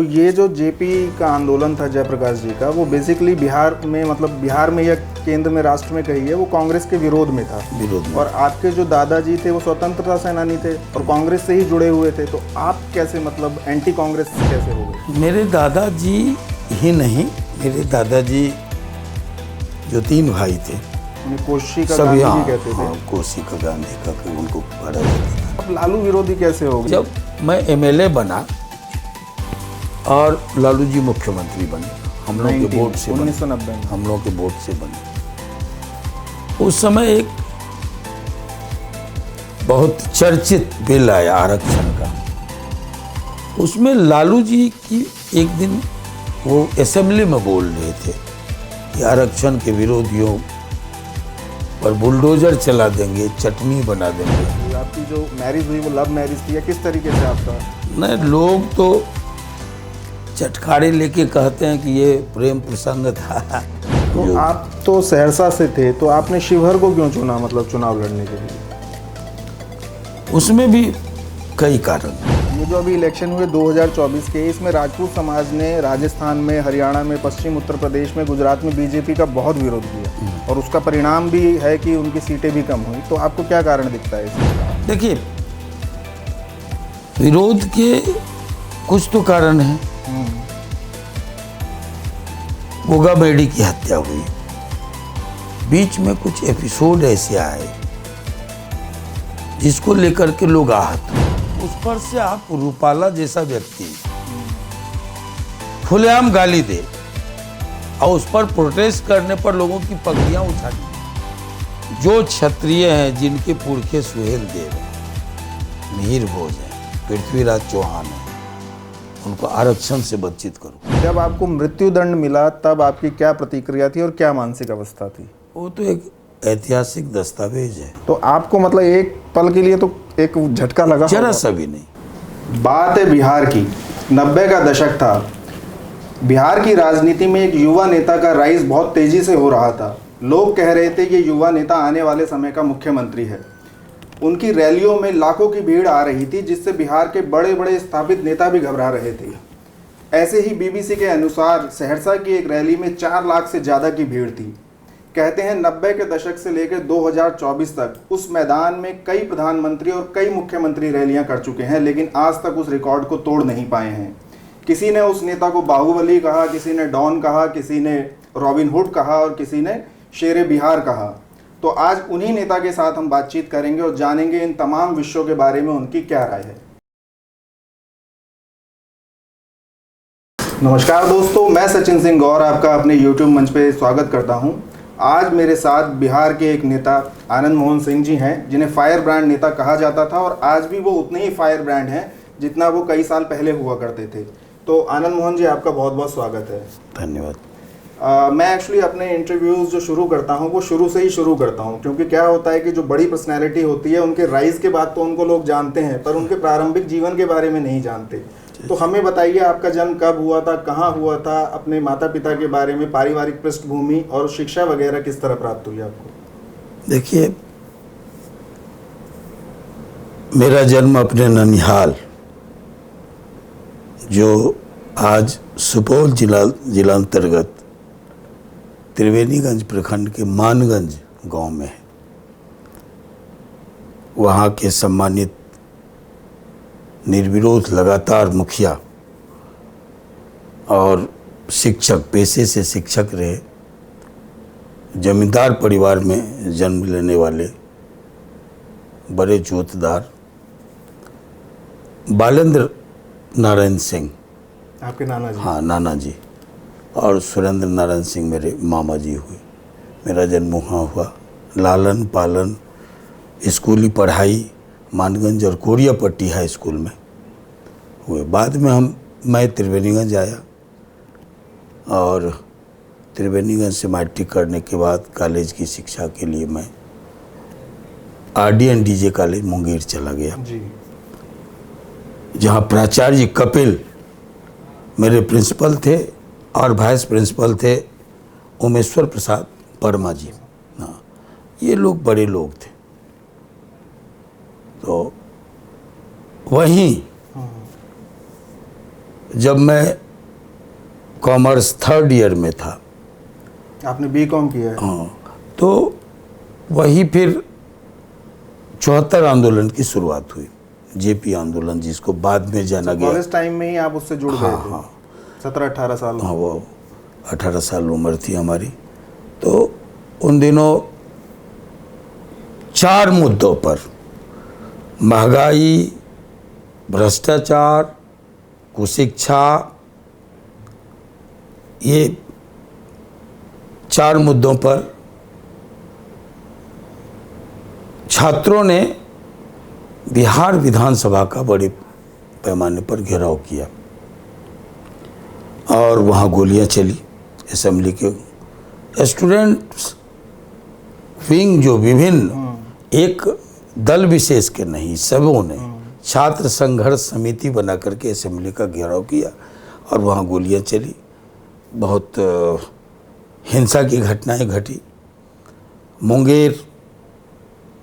तो ये जो जेपी का आंदोलन था जयप्रकाश जी का, वो बेसिकली बिहार में, मतलब बिहार में या केंद्र में, राष्ट्र में कही है, वो कांग्रेस के विरोध में था। विरोध में। और आपके जो दादाजी थे वो स्वतंत्रता सेनानी थे और कांग्रेस से ही जुड़े हुए थे, तो आप कैसे, मतलब एंटी कांग्रेस कैसे हो गए? मेरे दादाजी ही नहीं, मेरे दादाजी जो 3 भाई थे, कोशिका सब गांधी यहाँ जी कहते थे। कोशिका गांधी का उनको पढ़ा जाता था। अब लालू विरोधी कैसे हो गए? जब मैं एमएलए बना और लालू जी मुख्यमंत्री बने, हम लोग के वोट से 1990 में। हम लोग के वोट से बने। उस समय एक बहुत चर्चित बिल आया आरक्षण का। उसमें लालू जी की एक दिन वो असेंबली में बोल रहे थे कि आरक्षण के विरोधियों पर बुलडोजर चला देंगे, चटनी बना देंगे। आपकी जो मैरिज हुई वो लव मैरिज थी या किस तरीके से आपका? नहीं, लोग तो चटखारे लेके कहते हैं कि ये प्रेम प्रसंग था। तो आप तो सहरसा से थे, तो आपने शिवहर को क्यों चुना, मतलब चुनाव लड़ने के लिए? उसमें भी कई कारण। ये जो अभी इलेक्शन हुए 2024 के, इसमें राजपूत समाज ने राजस्थान में, हरियाणा में, पश्चिम उत्तर प्रदेश में, गुजरात में बीजेपी का बहुत विरोध किया और उसका परिणाम भी है कि उनकी सीटें भी कम हुई। तो आपको क्या कारण दिखता है इसमें? देखिए, विरोध के कुछ तो कारण है। गोगा बेडी की हत्या हुई, बीच में कुछ एपिसोड ऐसे आए जिसको लेकर के लोग आहत हुए। उस पर से आप रूपाला जैसा व्यक्ति खुलेआम गाली दे और उस पर प्रोटेस्ट करने पर लोगों की पगड़ियां उठा दी। जो क्षत्रिय हैं, जिनके पुरखे सुहेल देव हैं, मिहिर भोज हैं, पृथ्वीराज चौहान हैं, उनको आरक्षण से वंचित करो। जब आपको मृत्यु दंड मिला तब आपकी क्या प्रतिक्रिया थी और क्या मानसिक अवस्था थी? वो तो एक ऐतिहासिक दस्तावेज है। तो आपको मतलब एक पल के लिए तो एक झटका लगा? जरा सा भी नहीं। बात है बिहार की, 90 का दशक था। बिहार की राजनीति में एक युवा नेता का राइज बहुत तेजी से हो रहा था। लोग कह रहे थे कि युवा नेता आने वाले समय का मुख्यमंत्री है। उनकी रैलियों में लाखों की भीड़ आ रही थी, जिससे बिहार के बड़े बड़े स्थापित नेता भी घबरा रहे थे। ऐसे ही बीबीसी के अनुसार सहरसा की एक रैली में 4 लाख से ज़्यादा की भीड़ थी। कहते हैं 90 के दशक से लेकर 2024 तक उस मैदान में कई प्रधानमंत्री और कई मुख्यमंत्री रैलियां कर चुके हैं, लेकिन आज तक उस रिकॉर्ड को तोड़ नहीं पाए हैं। किसी ने उस नेता को बाहुबली कहा, किसी ने डॉन कहा, किसी ने रॉबिन हुड कहा और किसी ने शेरे बिहार कहा। तो आज उन्हीं नेता के साथ हम बातचीत करेंगे और जानेंगे इन तमाम विषयों के बारे में उनकी क्या राय है। नमस्कार दोस्तों, मैं सचिन सिंह गौर आपका अपने YouTube मंच पे स्वागत करता हूं। आज मेरे साथ बिहार के एक नेता आनंद मोहन सिंह जी हैं, जिन्हें फायर ब्रांड नेता कहा जाता था और आज भी वो उतने ही फायर ब्रांड हैं जितना वो कई साल पहले हुआ करते थे। तो आनंद मोहन जी, आपका बहुत बहुत स्वागत है। धन्यवाद। मैं एक्चुअली अपने इंटरव्यूज़ जो शुरू करता हूं वो शुरू से ही शुरू करता हूं, क्योंकि क्या होता है कि जो बड़ी पर्सनैलिटी होती है उनके राइज के बाद तो उनको लोग जानते हैं, पर उनके प्रारंभिक जीवन के बारे में नहीं जानते। तो हमें बताइए, आपका जन्म कब हुआ था, कहाँ हुआ था, अपने माता पिता के बारे में, पारिवारिक पृष्ठभूमि और शिक्षा वगैरह किस तरह प्राप्त हुई आपको? देखिए, मेरा जन्म अपने ननिहाल, जो आज सुपौल जिला अंतर्गत त्रिवेणीगंज प्रखंड के मानगंज गांव में है। वहाँ के सम्मानित निर्विरोध लगातार मुखिया और शिक्षक, पेशे से शिक्षक रहे, जमींदार परिवार में जन्म लेने वाले बड़े जोतदार बालेंद्र नारायण सिंह, आपके नाना जी? हाँ, नाना जी, और सुरेंद्र नारायण सिंह मेरे मामा जी हुए। मेरा जन्म वहाँ हुआ। लालन पालन, स्कूली पढ़ाई मानगंज और कोरियापट्टी हाई स्कूल में हुए। बाद में मैं त्रिवेणीगंज आया और त्रिवेणीगंज से मैट्रिक करने के बाद कॉलेज की शिक्षा के लिए मैं RDNDJ कॉलेज मुंगेर चला गया जी, जहाँ प्राचार्य कपिल मेरे प्रिंसिपल थे और वाइस प्रिंसिपल थे उमेश्वर प्रसाद वर्मा जी। हाँ, ये लोग बड़े लोग थे। तो वहीं जब मैं कॉमर्स 3rd ईयर में था। आपने बीकॉम किया है? हाँ, तो वही फिर 74 आंदोलन की शुरुआत हुई, जेपी आंदोलन, जिसको बाद में जाना गया। कॉलेज टाइम में ही आप उससे जुड़ गए थे? हाँ, 17-18 साल? हाँ, वो 18 साल उम्र थी हमारी। तो उन दिनों 4 मुद्दों पर, महंगाई, भ्रष्टाचार, कुशिक्षा, ये 4 मुद्दों पर छात्रों ने बिहार विधानसभा का बड़े पैमाने पर घेराव किया और वहाँ गोलियां चली। असेंबली के स्टूडेंट्स विंग, जो विभिन्न, एक दल विशेष के नहीं, सबों ने छात्र संघर्ष समिति बना करके असेंबली का घेराव किया और वहाँ गोलियां चली। बहुत हिंसा की घटनाएं घटी। मुंगेर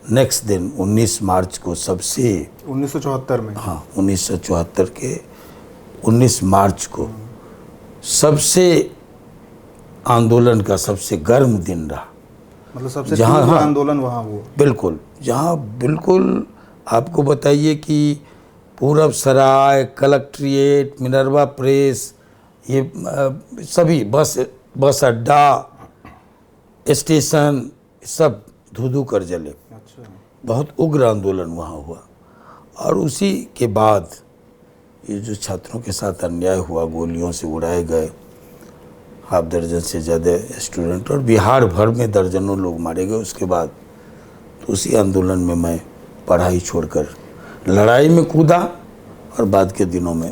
नेक्स्ट दिन 19 मार्च को सबसे, 1974 में? हाँ, 1974 के 19 मार्च को सबसे आंदोलन का सबसे गर्म दिन रहा। मतलब सबसे जहाँ, तीव्र हाँ, आंदोलन वहाँ हुआ? बिल्कुल, जहाँ बिल्कुल आपको बताइए कि पूरब सराय, कलेक्ट्रेट, मिनर्वा प्रेस, ये सभी बस अड्डा, स्टेशन, सब धू कर जले। अच्छा। बहुत उग्र आंदोलन वहाँ हुआ। और उसी के बाद ये जो छात्रों के साथ अन्याय हुआ, गोलियों से उड़ाए गए, 1/2 दर्जन से ज़्यादा स्टूडेंट और बिहार भर में दर्जनों लोग मारे गए। उसके बाद तो उसी आंदोलन में मैं पढ़ाई छोड़कर लड़ाई में कूदा और बाद के दिनों में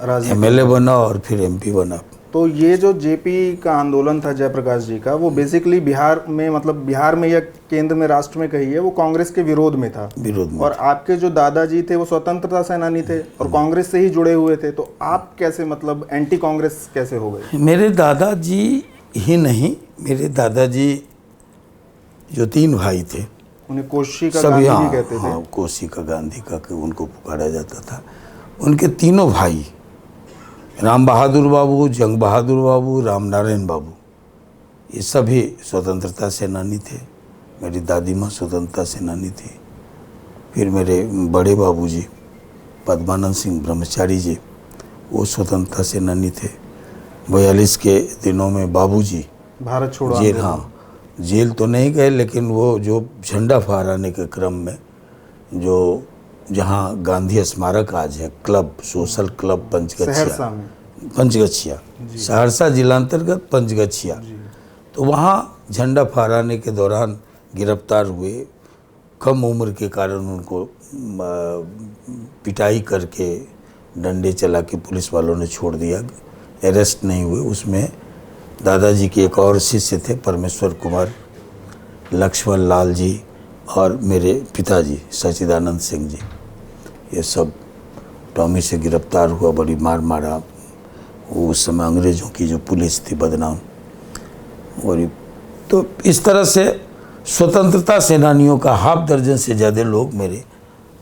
MLA बना और फिर MP बना। तो ये जो जेपी का आंदोलन था जयप्रकाश जी का, वो बेसिकली बिहार में, मतलब बिहार में या केंद्र में, राष्ट्र में कहिए, वो कांग्रेस के विरोध में था? विरोध में। और आपके जो दादाजी थे वो स्वतंत्रता सेनानी थे और कांग्रेस से ही जुड़े हुए थे, तो आप कैसे, मतलब एंटी कांग्रेस कैसे हो गए? मेरे दादाजी ही नहीं, मेरे दादाजी जो 3 भाई थे, उन्हें कोशी का सभी, गांधी भी कहते थे। हाँ, कोशी का गांधी का उनको पुकारा जाता था। उनके तीनों भाई, राम बहादुर बाबू, जंग बहादुर बाबू, राम नारायण बाबू, ये सभी स्वतंत्रता सेनानी थे। मेरी दादी माँ स्वतंत्रता सेनानी थी। फिर मेरे बड़े बाबूजी पद्मानंद सिंह ब्रह्मचारी जी, वो स्वतंत्रता सेनानी थे। 42 के दिनों में बाबूजी भारत छोड़ो जेल, आंदोलन। हाँ, जेल तो नहीं गए, लेकिन वो जो झंडा फहराने के क्रम में, जो जहाँ गांधी स्मारक आज है, क्लब, सोशल क्लब सहरसा में, पंचगछिया, सहरसा जिलांतर्गत पंचगछिया, तो वहाँ झंडा फहराने के दौरान गिरफ्तार हुए। कम उम्र के कारण उनको पिटाई करके, डंडे चला के पुलिस वालों ने छोड़ दिया, अरेस्ट नहीं हुए। उसमें दादाजी के एक और शिष्य थे, परमेश्वर कुमार, लक्ष्मण लाल जी और मेरे पिताजी सच्चिदानंद सिंह जी, ये सब टॉमी से गिरफ्तार हुआ, बड़ी मार मारा। वो उस समय अंग्रेज़ों की जो पुलिस थी बदनाम। और तो इस तरह से स्वतंत्रता सेनानियों का 1/2 दर्जन से ज़्यादा लोग मेरे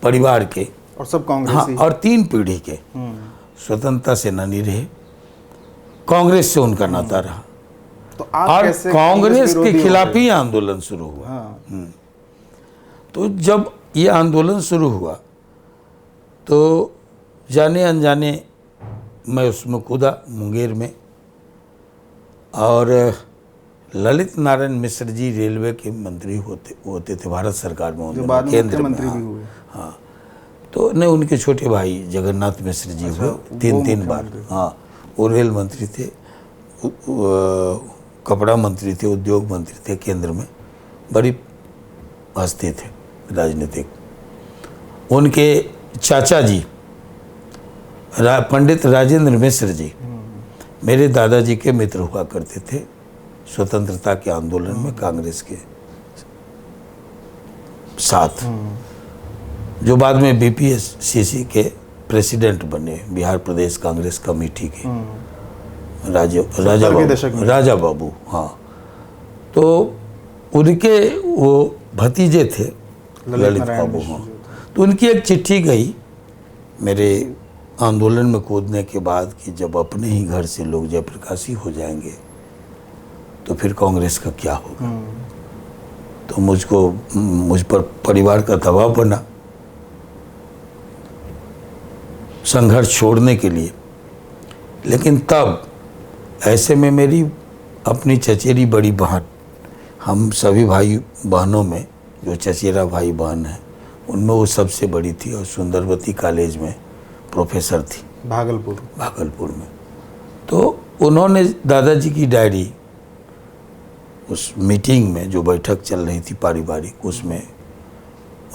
परिवार के, और सब कांग्रेस? हाँ, और 3 पीढ़ी के स्वतंत्रता सेनानी रहे। कांग्रेस से उनका नाता रहा। तो आप और कैसे कांग्रेस के विरोधी खिलाफ हो गए? ही आंदोलन शुरू हुआ। हाँ। तो जब ये आंदोलन शुरू हुआ तो जाने अनजाने मैं उसमें कूदा, मुंगेर में। और ललित नारायण मिश्र जी रेलवे के मंत्री होते थे भारत सरकार में, जो बाद में केंद्र में, मुख्यमंत्री भी हाँ, हुए। हाँ। तो नहीं, उनके छोटे भाई जगन्नाथ मिश्र जी हुए 3 बार। हाँ, वो रेल मंत्री थे, कपड़ा मंत्री थे, उद्योग मंत्री थे केंद्र में, बड़ी हस्ती थे राजनीतिक। उनके चाचा जी पंडित राजेंद्र मिश्र जी मेरे दादाजी के मित्र हुआ करते थे स्वतंत्रता के आंदोलन में कांग्रेस के साथ, जो बाद में BPSCC के प्रेसिडेंट बने, बिहार प्रदेश कांग्रेस कमेटी के, राजा बाबू। हाँ, तो उनके वो भतीजे थे ललित बाबू। हाँ, तो उनकी एक चिट्ठी गई मेरे आंदोलन में कूदने के बाद कि जब अपने ही घर से लोग जयप्रकाशी हो जाएंगे तो फिर कांग्रेस का क्या होगा। तो मुझ पर परिवार का दबाव बना संघर्ष छोड़ने के लिए। लेकिन तब ऐसे में मेरी अपनी चचेरी बड़ी बहन, हम सभी भाई बहनों में जो चचेरा भाई बहन है उनमें वो सबसे बड़ी थी और सुंदरवती कॉलेज में प्रोफेसर थी भागलपुर में। तो उन्होंने दादाजी की डायरी उस मीटिंग में जो बैठक चल रही थी पारिवारिक, उसमें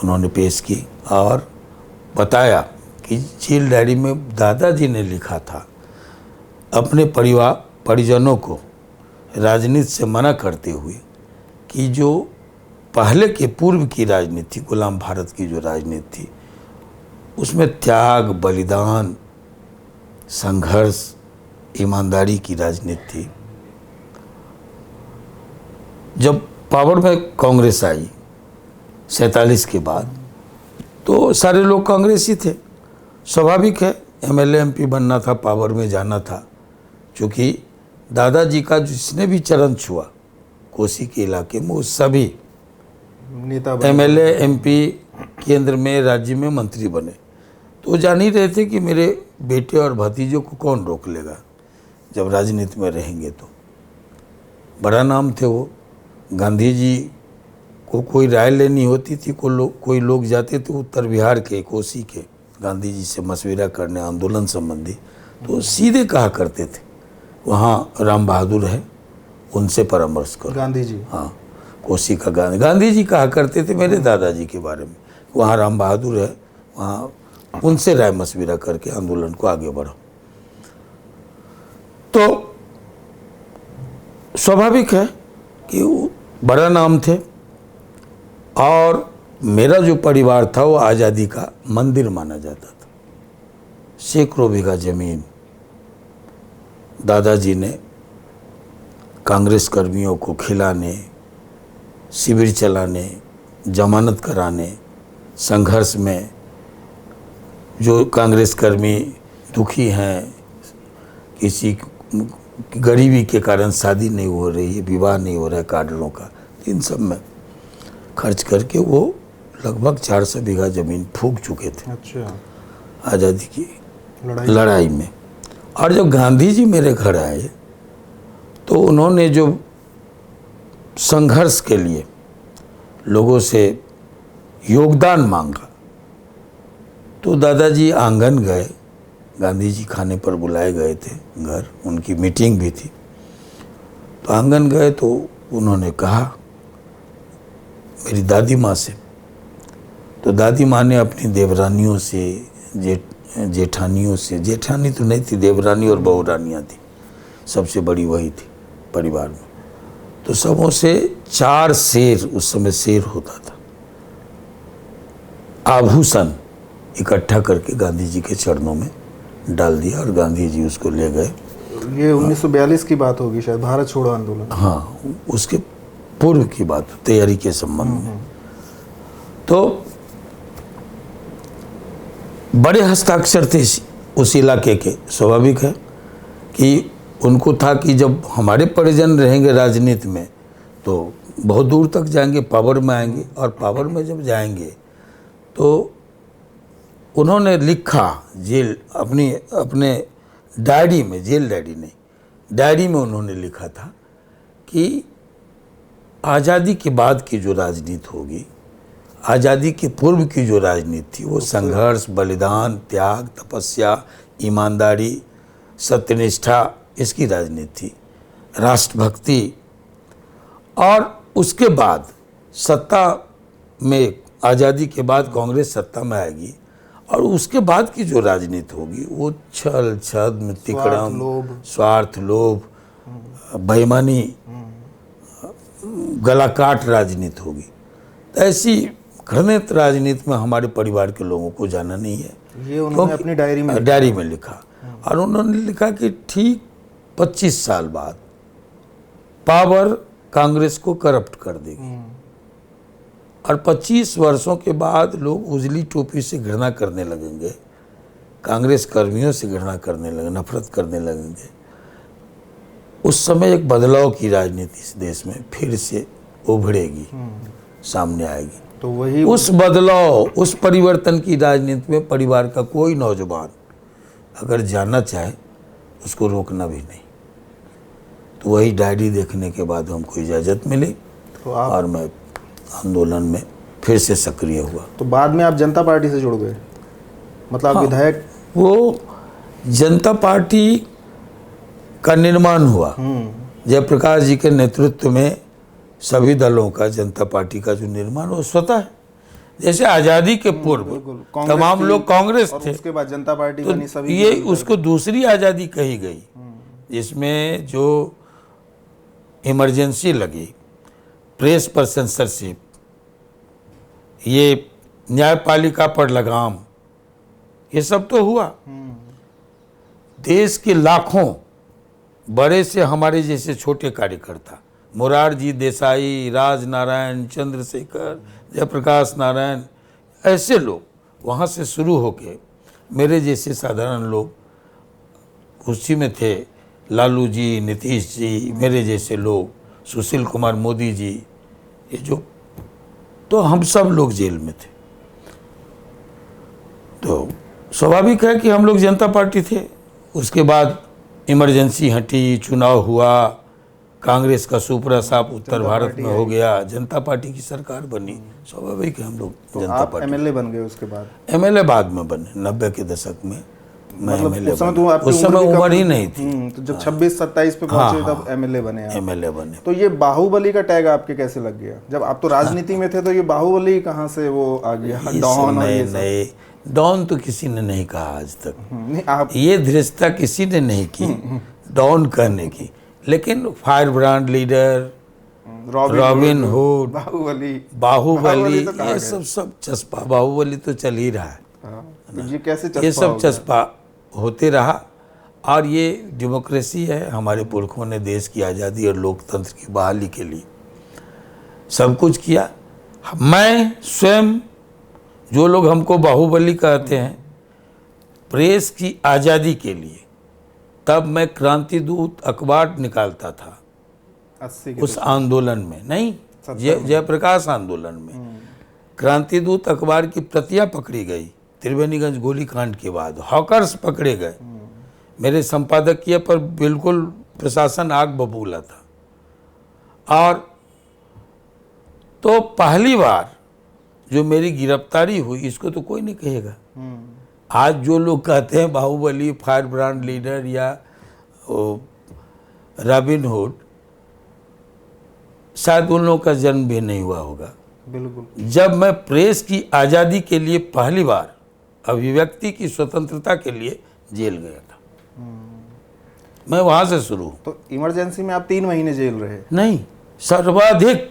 उन्होंने पेश की और बताया कि चील डायरी में दादाजी ने लिखा था अपने परिजनों को राजनीति से मना करते हुए कि जो पहले के पूर्व की राजनीति, गुलाम भारत की जो राजनीति थी, उसमें त्याग, बलिदान, संघर्ष, ईमानदारी की राजनीति थी। जब पावर में कांग्रेस आई 47 के बाद, तो सारे लोग कांग्रेसी थे। स्वाभाविक है, एमएलए एमपी बनना था, पावर में जाना था। क्योंकि दादाजी का जिसने भी चरण छुआ कोसी के इलाके में, वो सभी नेता एमएलए एमपी केंद्र में, राज्य में मंत्री बने। तो वो जान ही रहे थे कि मेरे बेटे और भतीजों को कौन रोक लेगा जब राजनीति में रहेंगे। तो बड़ा नाम थे वो। गांधी जी को कोई राय लेनी होती थी, कोई लोग जाते थे उत्तर बिहार के, कोसी के, गांधी जी से मशविरा करने आंदोलन संबंधी, तो सीधे कहा करते थे वहाँ राम बहादुर है, उनसे परामर्श करो। गांधी जी, हाँ, कोसी का गांधी जी कहा करते थे मेरे दादाजी के बारे में, वहाँ राम बहादुर है, वहाँ उनसे राय मशविरा करके आंदोलन को आगे बढ़ो। तो स्वाभाविक है कि वो बड़ा नाम थे। और मेरा जो परिवार था वो आज़ादी का मंदिर माना जाता था। सैकड़ों बीघा जमीन दादाजी ने कांग्रेस कर्मियों को खिलाने, शिविर चलाने, जमानत कराने, संघर्ष में जो कांग्रेस कर्मी दुखी हैं, किसी गरीबी के कारण शादी नहीं हो रही है, विवाह नहीं हो रहा है काडरों का, इन सब में खर्च करके वो लगभग 400 बीघा ज़मीन फूंक चुके थे। अच्छा, आज़ादी की लड़ाई में। और जब गांधी जी मेरे घर आए तो उन्होंने जो संघर्ष के लिए लोगों से योगदान मांगा, तो दादाजी आंगन गए, गांधी जी खाने पर बुलाए गए थे घर, उनकी मीटिंग भी थी। तो आंगन गए तो उन्होंने कहा मेरी दादी माँ से, तो दादी माँ ने अपनी देवरानियों से, जेठानियों से, जेठानी तो नहीं थी, देवरानी और बहुरानियाँ थी, सबसे बड़ी वही थी परिवार में, तो सबों से 4 शेर, उस समय शेर होता था, आभूषण इकट्ठा करके गांधी जी के चरणों में डाल दिया और गांधी जी उसको ले गए। ये 1942 की बात होगी शायद, भारत छोड़ो आंदोलन। हाँ, उसके पूर्व की बात, तैयारी के संबंध में। तो बड़े हस्ताक्षर थे उस इलाके के। स्वाभाविक है कि उनको था कि जब हमारे परिजन रहेंगे राजनीति में तो बहुत दूर तक जाएंगे, पावर में आएंगे, और पावर में जब जाएंगे तो उन्होंने लिखा जेल अपने डायरी में, जेल डायरी नहीं, डायरी में उन्होंने लिखा था कि आज़ादी के बाद की जो राजनीति होगी, आज़ादी के पूर्व की जो राजनीति थी, वो संघर्ष, बलिदान, त्याग, तपस्या, ईमानदारी, सत्यनिष्ठा, इसकी राजनीति थी, राष्ट्रभक्ति। और उसके बाद सत्ता में, आज़ादी के बाद कांग्रेस सत्ता में आएगी, और उसके बाद की जो राजनीति होगी वो छल, छद्म, तिकड़म, स्वार्थ, लोभ, बेईमानी, गलाकाट राजनीति होगी। ऐसी घृणित राजनीति में हमारे परिवार के लोगों को जाना नहीं है। ये उन्होंने अपनी डायरी में लिखा। और उन्होंने लिखा कि ठीक 25 साल बाद पावर कांग्रेस को करप्ट कर देगी, और 25 वर्षों के बाद लोग उजली टोपी से घृणा करने लगेंगे कांग्रेस कर्मियों से घृणा करने लगे, नफरत करने लगेंगे, उस समय एक बदलाव की राजनीति इस देश में फिर से उभरेगी, सामने आएगी। तो वही उस बदलाव, उस परिवर्तन की राजनीति में परिवार का कोई नौजवान अगर जाना चाहे उसको रोकना भी नहीं। तो वही डायरी देखने के बाद हमको इजाज़त मिली तो आप और मैं आंदोलन में फिर से सक्रिय हुआ। तो बाद में आप जनता पार्टी से जुड़ गए, मतलब आप हाँ, विधायक। वो जनता पार्टी का निर्माण हुआ जयप्रकाश जी के नेतृत्व में। सभी दलों का जनता पार्टी का जो निर्माण वो स्वतः है। जैसे आज़ादी के पूर्व कांग्रेस तमाम थी, लोग कांग्रेस और थे, उसके बाद जनता पार्टी तो बनी, सभी ये उसको दूसरी आज़ादी कही गई, जिसमें जो इमरजेंसी लगी, प्रेस पर सेंसरशिप, ये न्यायपालिका पर लगाम, ये सब तो हुआ। देश के लाखों बड़े से हमारे जैसे छोटे कार्यकर्ता, मोरारजी देसाई, राजनारायण, चंद्रशेखर, जयप्रकाश नारायण, ऐसे लोग वहाँ से शुरू होके मेरे जैसे साधारण लोग उसी में थे। लालू जी, नीतीश जी, मेरे जैसे लोग, सुशील कुमार मोदी जी, ये जो, तो हम सब लोग जेल में थे। तो स्वाभाविक है कि हम लोग जनता पार्टी थे। उसके बाद इमरजेंसी हटी, चुनाव हुआ, कांग्रेस का सुपरा साफ उत्तर भारत में हो गया, जनता पार्टी की सरकार बनी। स्वाभाविक है हम लोग तो जनता आप पार्टी। एमएलए बन गए उसके बाद? एमएलए बाद में बने, 90 के दशक में मैं मतलब एमएलए उस समय बना। तो आपकी उस समय भी कम उम्र ही नहीं थी। तो जब 26-27 पे पहुंचे हाँ, तब एमएलए बने आप। एमएलए बने। तो ये बाहुबली का टैग आपके कैसे लग गया? जब आप तो राजनीति में थे तो ये बाहुबली कहाँ से वो आ गया? डॉन और ये सब। नहीं, डॉन तो किसी ने नहीं कहा आज तक। नहीं, आप ये धृष्टता किसी ने नहीं की डॉन कहने की, लेकिन fire brand leader, Robin Hood, Baahubali, तो कहा ये गया। सब चस्पा, बाहुबली तो चल ही रहा है। तो ये कैसे ये चस्पा सब हो गया? चस्पा होते रहा। और ये डेमोक्रेसी है, हमारे पुरखों ने देश की आज़ादी और लोकतंत्र की बहाली के लिए सब कुछ किया। मैं स्वयं, जो लोग हमको बाहुबली कहते हैं, प्रेस की आज़ादी के लिए तब मैं क्रांति दूत अखबार निकालता था 80 उस आंदोलन में, नहीं, 70 में। जयप्रकाश आंदोलन में। क्रांति दूत अखबार की प्रतियां पकड़ी गई त्रिवेणीगंज गोलीकांड के बाद, हॉकर्स पकड़े गए, मेरे संपादकीय पर बिल्कुल प्रशासन आग बबूला था। और तो पहली बार जो मेरी गिरफ्तारी हुई, इसको तो कोई नहीं कहेगा। आज जो लोग कहते हैं बाहुबली, फायर ब्रांड लीडर या रॉबिन हुड, शायद उन लोगों का जन्म भी नहीं हुआ होगा। बिल्कुल। जब मैं प्रेस की आज़ादी के लिए पहली बार, अभिव्यक्ति की स्वतंत्रता के लिए जेल गया था, मैं वहाँ से शुरू। तो इमरजेंसी में आप 3 महीने जेल रहे? नहीं, सर्वाधिक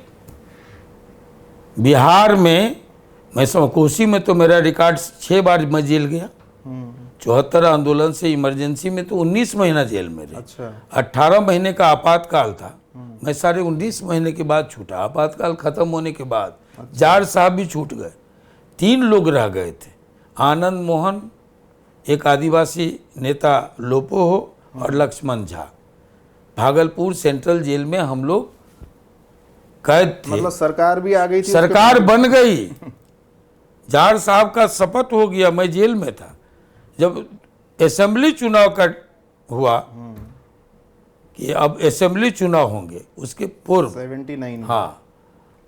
बिहार में, मैं कोसी में तो मेरा रिकॉर्ड 6 बार मैं जेल गया। 74 आंदोलन से इमरजेंसी में तो 19 महीना जेल में रहे। अच्छा। 18 महीने का आपातकाल था, मैं सारे 19 महीने के बाद छूटा। आपातकाल खत्म होने के बाद जार साहब भी छूट गए, 3 लोग रह गए थे, आनंद मोहन, एक आदिवासी नेता लोपोहो और लक्ष्मण झा। भागलपुर सेंट्रल जेल में हम लोग कैद थे। मतलब सरकार भी आ गई थी? सरकार बन गई, जार साहब का शपथ हो गया, मैं जेल में था। जब असेंबली चुनाव का हुआ कि अब असेंबली चुनाव होंगे, उसके पूर्व 79। हाँ,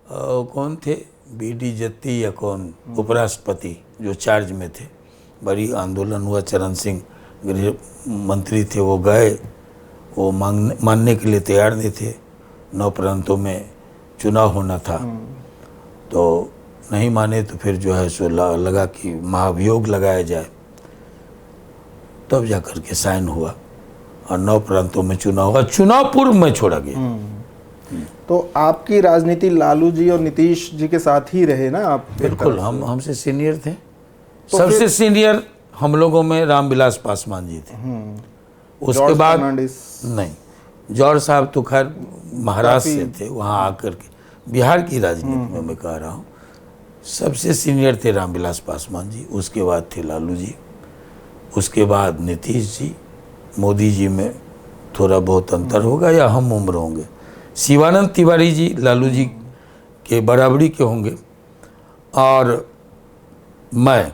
कौन थे, बीडी जत्ती या कौन उपराष्ट्रपति जो चार्ज में थे, बड़ी आंदोलन हुआ। चरण सिंह गृह मंत्री थे, वो गए, वो मानने के लिए तैयार नहीं थे। 9 प्रांतों में चुनाव होना था, तो नहीं माने, तो फिर जो है सो लगा कि महाभियोग लगाया जाए, तब जा कर के साइन हुआ और 9 प्रांतों में चुनाव हुआ। चुनाव पूर्व में छोड़ा गया। तो आपकी राजनीति लालू जी और नीतीश जी के साथ ही रहे ना आप? बिल्कुल, हम हमसे सीनियर थे। तो सबसे फिर- सीनियर हम लोगों में रामविलास पासवान जी थे। उसके जॉर्ज बाद फर्नांडिस। नहीं, जॉर्ज साहब तो खैर महाराष्ट्र से थे, वहाँ आकर के बिहार की राजनीति में मैं कह रहा हूँ सबसे सीनियर थे रामविलास पासवान जी। उसके बाद थे लालू जी, उसके बाद नीतीश जी, मोदी जी में थोड़ा बहुत अंतर होगा या हम उम्र होंगे। शिवानंद तिवारी जी लालू जी के बराबरी के होंगे, और मैं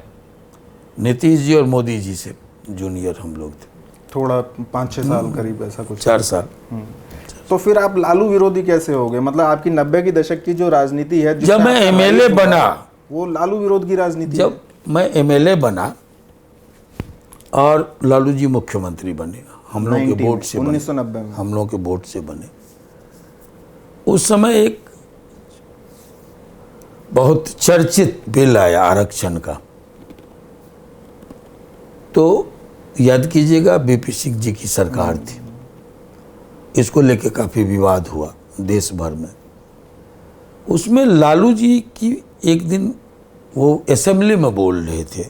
नीतीश जी और मोदी जी से जूनियर हम लोग थे, थोड़ा 5-6 साल करीब, ऐसा कुछ। 4 साल। तो फिर आप लालू विरोधी कैसे हो गए? मतलब आपकी 90 की दशक की जो राजनीति है, जब मैं एमएलए बना, वो लालू विरोध की राजनीति जब मैं एमएलए बना और लालू जी मुख्यमंत्री बने, हम लोग के वोट से बने, 1990 में हम लोग के वोट से बने। उस समय एक बहुत चर्चित बिल आया आरक्षण का, तो याद कीजिएगा बीपी सिंह जी की सरकार थी, इसको लेके काफ़ी विवाद हुआ देश भर में। उसमें लालू जी की एक दिन वो असेंबली में बोल रहे थे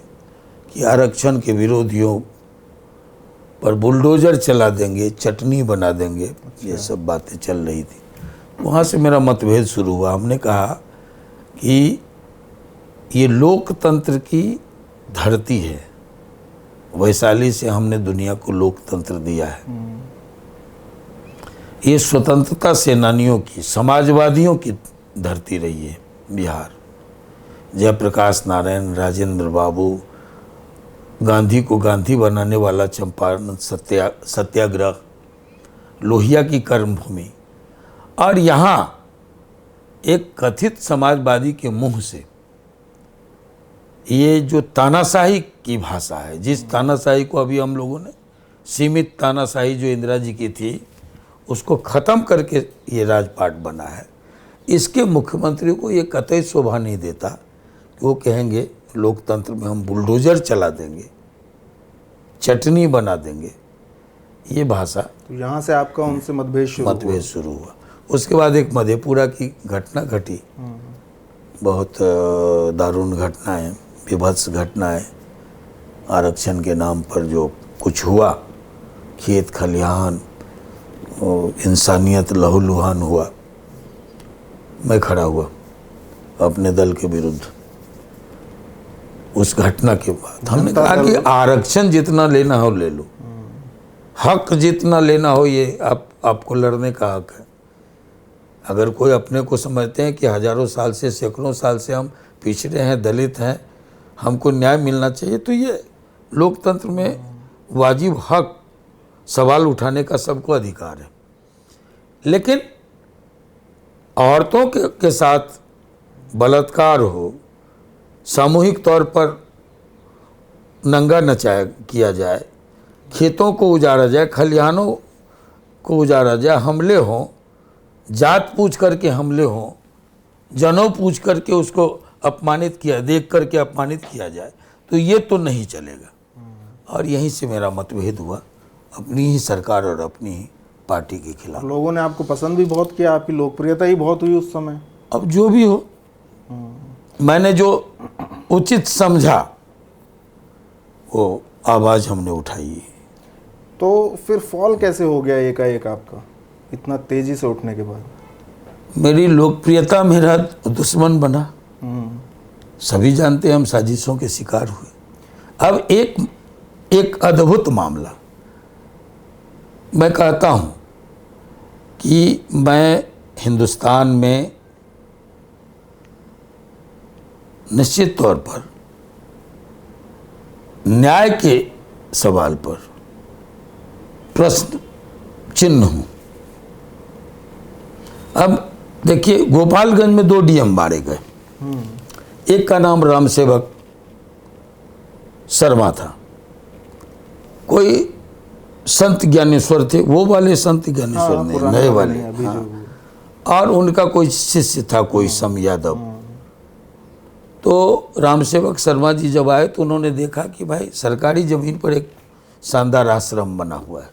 कि आरक्षण के विरोधियों पर बुलडोजर चला देंगे, चटनी बना देंगे। ये सब बातें चल रही थी। वहाँ से मेरा मतभेद शुरू हुआ। हमने कहा कि ये लोकतंत्र की धरती है, वैशाली से हमने दुनिया को लोकतंत्र दिया है। ये स्वतंत्रता सेनानियों की, समाजवादियों की धरती रही है बिहार। जयप्रकाश नारायण, राजेंद्र बाबू, गांधी को गांधी बनाने वाला चंपारण सत्याग्रह, लोहिया की कर्मभूमि। और यहाँ एक कथित समाजवादी के मुंह से ये जो तानाशाही की भाषा है, जिस तानाशाही को अभी हम लोगों ने, सीमित तानाशाही जो इंदिरा जी की थी, उसको ख़त्म करके ये राजपाट बना है। इसके मुख्यमंत्री को ये कतई शोभा नहीं देता कि वो कहेंगे लोकतंत्र में हम बुलडोजर चला देंगे, चटनी बना देंगे। ये भाषा, तो यहाँ से आपका उनसे मतभेद शुरू हुआ। उसके बाद एक मधेपुरा की घटना घटी, बहुत दारुण घटना है, विभत्स घटना है। आरक्षण के नाम पर जो कुछ हुआ, खेत खलिहान, इंसानियत लहूलुहान हुआ। मैं खड़ा हुआ अपने दल के विरुद्ध। उस घटना के बाद हमने कहा कि आरक्षण जितना लेना हो ले लो, हक जितना लेना हो, ये आपको लड़ने का हक है। अगर कोई अपने को समझते हैं कि हजारों साल से, सैकड़ों साल से हम पिछड़े हैं, दलित हैं, हमको न्याय मिलना चाहिए, तो ये लोकतंत्र में वाजिब हक, सवाल उठाने का सबको अधिकार है। लेकिन औरतों के साथ बलात्कार हो, सामूहिक तौर पर नंगा नचाया किया जाए, खेतों को उजाड़ा जाए, खलिहानों को उजाड़ा जाए, हमले हों, जात पूछ करके हमले हों, जनों पूछ करके उसको अपमानित किया, देख करके अपमानित किया जाए, तो ये तो नहीं चलेगा। और यहीं से मेरा मतभेद हुआ अपनी ही सरकार और अपनी ही पार्टी के खिलाफ। लोगों ने आपको पसंद भी बहुत किया, आपकी लोकप्रियता ही बहुत हुई उस समय। अब जो भी हो, मैंने जो उचित समझा वो आवाज़ हमने उठाई। तो फिर फॉल कैसे हो गया एकाएक आपका, इतना तेजी से उठने के बाद? मेरी लोकप्रियता मेरा दुश्मन बना। सभी जानते हैं हम साजिशों के शिकार हुए। अब एक अद्भुत मामला, मैं कहता हूँ कि मैं हिंदुस्तान में निश्चित तौर पर न्याय के सवाल पर प्रश्न चिन्ह हूँ। अब देखिए, गोपालगंज में 2 डीएम मारे गए। एक का नाम रामसेवक शर्मा था, कोई संत ज्ञानेश्वर थे, वो वाले संत ज्ञानेश्वर नहीं, नए वाले। और उनका कोई शिष्य था, कोई सम यादव। तो रामसेवक शर्मा जी जब आए तो उन्होंने देखा कि भाई सरकारी ज़मीन पर एक शानदार आश्रम बना हुआ है,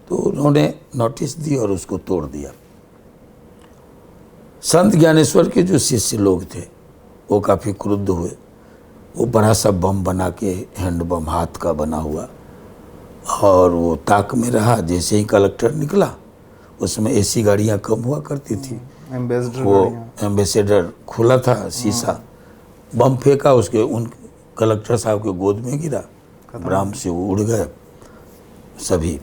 तो उन्होंने नोटिस दी और उसको तोड़ दिया। संत ज्ञानेश्वर के जो शिष्य लोग थे वो काफ़ी क्रुद्ध हुए। वो बड़ा सा बम बना के, हैंड बम हाथ का बना हुआ, और वो ताक में रहा। जैसे ही कलेक्टर निकला, उसमें एसी गाड़ियाँ कम हुआ करती थी, वो एम्बेसडर खुला था शीशा, बम फेंका उसके, उन कलेक्टर साहब के गोद में गिरा, भ्राम से वो उड़ गए सभी,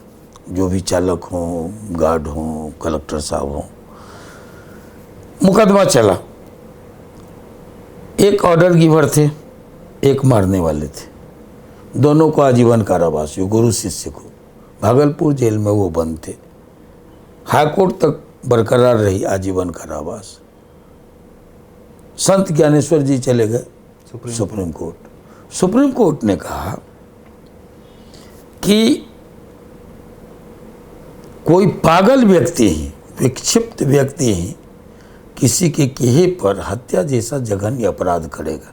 जो भी चालक हों, गार्ड हों, कलेक्टर साहब हों। मुकदमा चला, एक ऑर्डर गिवर थे, एक मारने वाले थे, दोनों को आजीवन कारावास, गुरु शिष्य को। भागलपुर जेल में वो बंद थे, हाईकोर्ट तक बरकरार रही आजीवन कारावास। संत ज्ञानेश्वर जी चले गए सुप्रीम कोर्ट। सुप्रीम कोर्ट ने कहा कि कोई पागल व्यक्ति ही, विक्षिप्त व्यक्ति ही किसी के कहे पर हत्या जैसा जघन्य अपराध करेगा,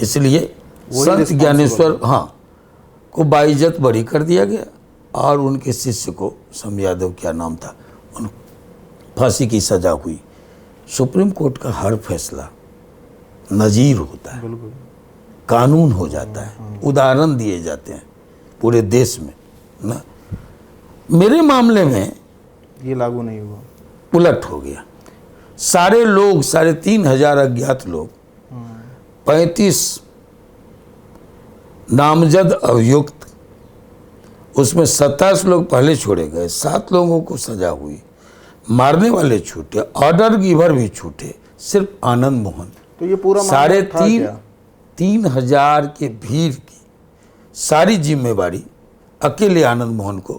इसलिए संत ज्ञानेश्वर को बाइज्जत बरी कर दिया गया और उनके शिष्य को, सम यादव क्या नाम था, उन फांसी की सजा हुई। सुप्रीम कोर्ट का हर फैसला नजीर होता है, कानून हो जाता है, उदाहरण दिए जाते हैं पूरे देश में ना। मेरे मामले में ये लागू नहीं हुआ, उलट हो गया। सारे लोग, 3,500 अज्ञात लोग, 35 नामजद अभियुक्त, उसमें 27 लोग पहले छोड़े गए, 7 लोगों को सजा हुई, मारने वाले छूटे, ऑर्डर गिवर भी छूटे, सिर्फ आनंद मोहन। तो ये पूरा 3,500 के भीड़ की सारी जिम्मेवारी अकेले आनंद मोहन को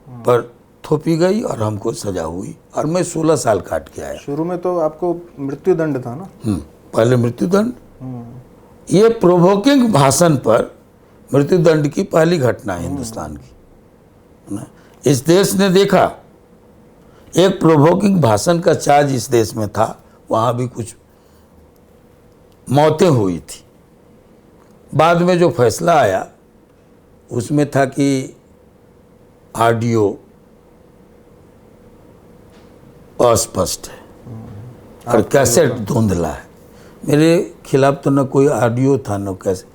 पर थोपी गई और हमको सजा हुई, और मैं 16 साल काट के आया। शुरू में तो आपको मृत्युदंड था ना? पहले मृत्युदंड। ये प्रोवोकिंग भाषण पर मृत्युदंड की पहली घटना है हिंदुस्तान की ना। इस देश ने देखा, एक प्रोवोकिंग भाषण का चार्ज इस देश में था, वहाँ भी कुछ मौतें हुई थी। बाद में जो फैसला आया उसमें था कि ऑडियो अस्पष्ट है और कैसेट धुंधला है। मेरे खिलाफ तो न कोई ऑडियो था, न कैसे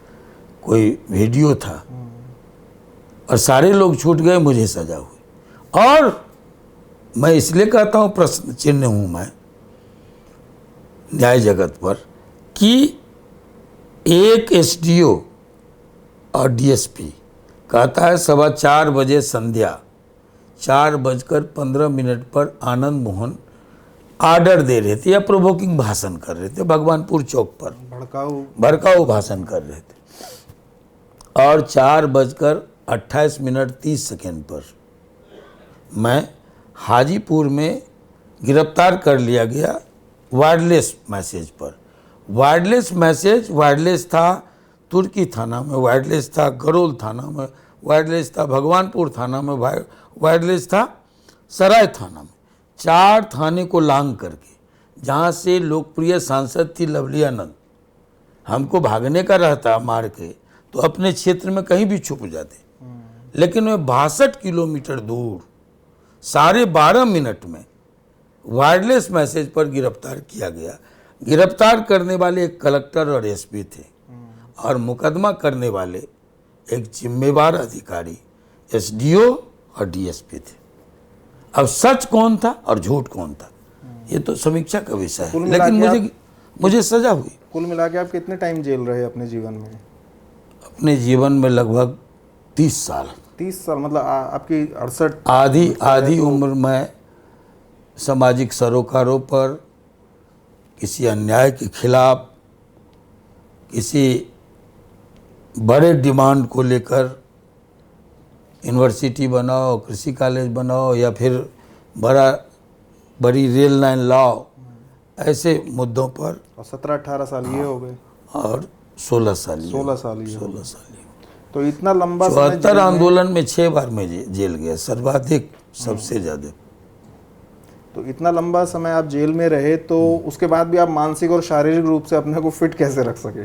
कोई वीडियो था, और सारे लोग छूट गए, मुझे सजा हुई। और मैं इसलिए कहता हूँ प्रश्न चिन्ह हूँ मैं न्याय जगत पर, कि एक एसडीओ और डीएसपी कहता है 4:15 बजे संध्या 4:15 पर आनंद मोहन ऑर्डर दे रहे थे या प्रोवोकिंग भाषण कर रहे थे, भगवानपुर चौक पर भड़काऊ भाषण कर रहे थे, और 4:28 पर मैं हाजीपुर में गिरफ्तार कर लिया गया वायरलेस मैसेज पर। वायरलेस था तुर्की थाना में, वायरलेस था गरोल थाना में, वायरलेस था भगवानपुर थाना में, वायरलेस था सराय थाना में। 4 थाने को लांग करके, जहाँ से लोकप्रिय सांसद थी लवली आनंद, हमको भागने का रहता मार के तो अपने क्षेत्र में कहीं भी छुप जाते, लेकिन वे 62 किलोमीटर दूर 12.5 मिनट में वायरलेस मैसेज पर गिरफ्तार किया गया। गिरफ्तार करने वाले एक कलेक्टर और एसपी थे, और मुकदमा करने वाले एक जिम्मेवार अधिकारी एसडीओ और डीएसपी थे। अब सच कौन था और झूठ कौन था, ये तो समीक्षा का विषय है, लेकिन मुझे सजा हुई। कुल मिला के आप कितने टाइम जेल रहे अपने जीवन में? अपने जीवन में लगभग 30 साल। 30 साल मतलब आपकी 68 आधी उम्र में सामाजिक सरोकारों पर, किसी अन्याय के खिलाफ, किसी बड़े डिमांड को लेकर यूनिवर्सिटी बनाओ, कृषि कॉलेज बनाओ, या फिर बड़ी रेल लाइन लाओ, ऐसे मुद्दों पर। और 17-18 साल ये हो गए, और 16 साल तो इतना लंबा 74 आंदोलन में 6 बार में जेल गया, सर्वाधिक, सबसे ज़्यादा। तो इतना लंबा समय आप जेल में रहे, तो उसके बाद भी आप मानसिक और शारीरिक रूप से अपने को फिट कैसे रख सके?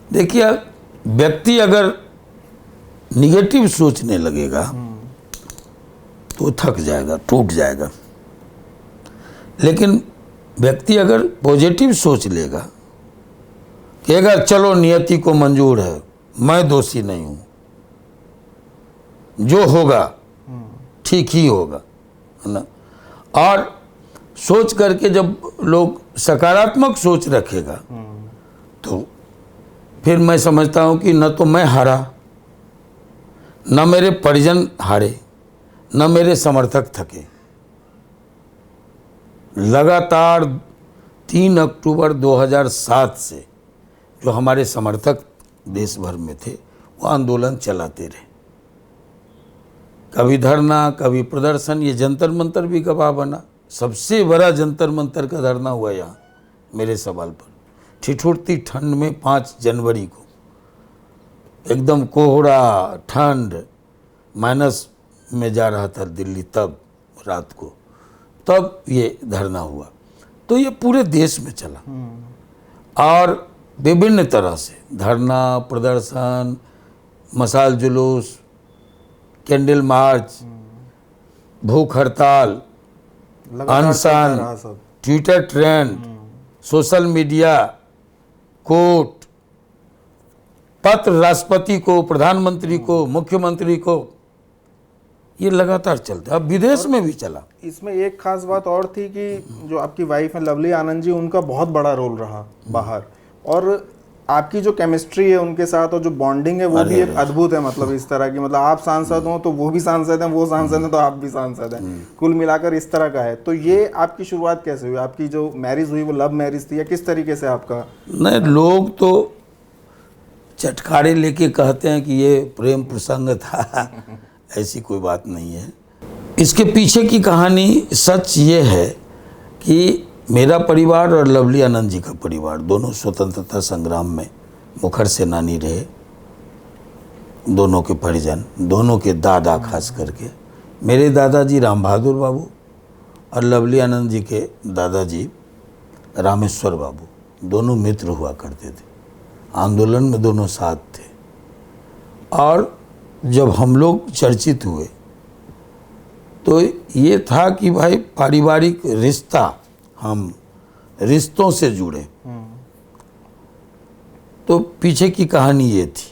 देखिए, व्यक्ति अगर निगेटिव सोचने लगेगा तो थक जाएगा, टूट जाएगा, लेकिन व्यक्ति अगर पॉजिटिव सोच लेगा, कहेगा चलो नियति को मंजूर है, मैं दोषी नहीं हूँ, जो होगा ठीक ही होगा, है ना। और सोच करके जब लोग सकारात्मक सोच रखेगा, तो फिर मैं समझता हूँ कि न तो मैं हारा न मेरे परिजन हारे, न मेरे समर्थक थके। लगातार 3 अक्टूबर 2007 से जो हमारे समर्थक देश भर में थे वो आंदोलन चलाते रहे, कभी धरना, कभी प्रदर्शन। ये जंतर मंतर भी गवाह बना। सबसे बड़ा जंतर मंतर का धरना हुआ यहाँ मेरे सवाल पर, ठिठुरती ठंड में 5 जनवरी को, एकदम कोहरा, ठंड, माइनस में जा रहा था दिल्ली तब रात को, तब ये धरना हुआ। तो ये पूरे देश में चला और विभिन्न तरह से धरना, प्रदर्शन, मशाल जुलूस, कैंडल मार्च, भूख हड़ताल, अनशन, Twitter trend, social media, court, पत्र राष्ट्रपति को, प्रधानमंत्री को, मुख्यमंत्री को, ये लगातार चलता है। अब विदेश में भी चला। इसमें एक खास बात और थी कि जो आपकी वाइफ है लवली आनंद जी, उनका बहुत बड़ा रोल रहा बाहर, और आपकी जो केमिस्ट्री है उनके साथ और जो बॉन्डिंग है वो भी एक अद्भुत है। मतलब इस तरह की, मतलब आप सांसद हो तो वो भी सांसद हैं, वो सांसद हैं तो आप भी सांसद हैं, कुल मिलाकर इस तरह का है। तो ये आपकी शुरुआत कैसे हुई? आपकी जो मैरिज हुई वो लव मैरिज थी या किस तरीके से आपका? नहीं, लोग तो चटकारे लेके कहते हैं कि ये प्रेम प्रसंग था। ऐसी कोई बात नहीं है। इसके पीछे की कहानी सच ये है कि मेरा परिवार और लवली आनंद जी का परिवार दोनों स्वतंत्रता संग्राम में मुखर सेनानी रहे। दोनों के परिजन, दोनों के दादा, खास करके मेरे दादाजी राम बहादुर बाबू और लवली आनंद जी के दादाजी रामेश्वर बाबू, दोनों मित्र हुआ करते थे। आंदोलन में दोनों साथ थे। और जब हम लोग चर्चित हुए तो ये था कि भाई पारिवारिक रिश्ता, हम रिश्तों से जुड़े। तो पीछे की कहानी ये थी,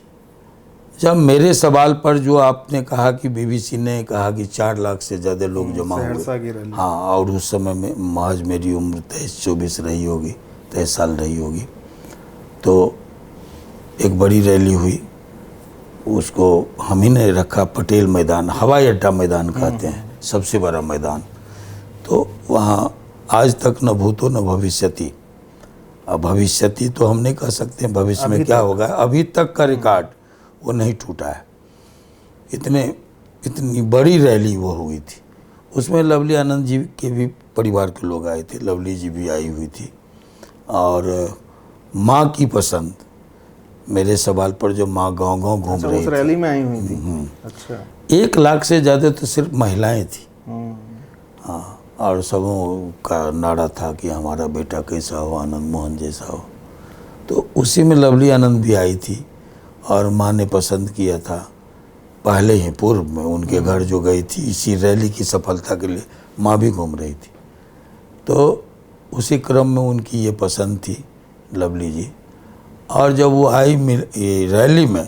जब मेरे सवाल पर जो आपने कहा कि बीबीसी ने कहा कि 4 लाख से ज़्यादा लोग जमा हुए, हाँ, और उस समय में महज मेरी उम्र 23-24 रही होगी, 23 साल रही होगी। तो एक बड़ी रैली हुई, उसको हम ही ने रखा पटेल मैदान, हवाई अड्डा मैदान कहते हैं, सबसे बड़ा मैदान। तो वहाँ आज तक न भूतो न भविष्यति, अब भविष्यति तो हम नहीं कह सकते हैं, भविष्य में क्या होगा, अभी तक का रिकॉर्ड वो नहीं टूटा है। इतनी बड़ी रैली वो हुई थी। उसमें लवली आनंद जी के भी परिवार के लोग आए थे, लवली जी भी आई हुई थी। और माँ की पसंद, मेरे सवाल पर जो माँ गांव-गांव घूम रही थी, उस रैली में आई हुई थी। अच्छा, 1 लाख से ज़्यादा तो सिर्फ महिलाएं थी। हाँ, और सबों का नारा था कि हमारा बेटा कैसा हो, आनंद मोहन जैसा हो। तो उसी में लवली आनंद भी आई थी और माँ ने पसंद किया था। पहले ही पूर्व में उनके घर जो गई थी, इसी रैली की सफलता के लिए माँ भी घूम रही थी। तो उसी क्रम में उनकी ये पसंद थी लवली जी। और जब वो आई रैली में,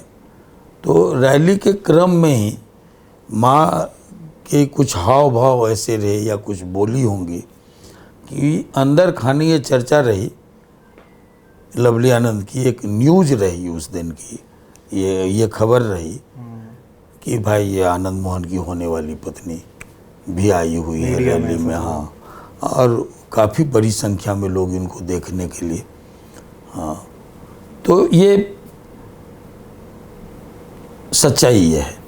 तो रैली के क्रम में ही माँ के कुछ हाव भाव ऐसे रहे या कुछ बोली होंगी कि अंदर खाने ये चर्चा रही, लवली आनंद की एक न्यूज़ रही उस दिन की, ये खबर रही कि भाई ये आनंद मोहन की होने वाली पत्नी भी आई हुई है रैली में। हाँ, और काफ़ी बड़ी संख्या में लोग इनको देखने के लिए। हाँ, तो ये सच्चाई ये है,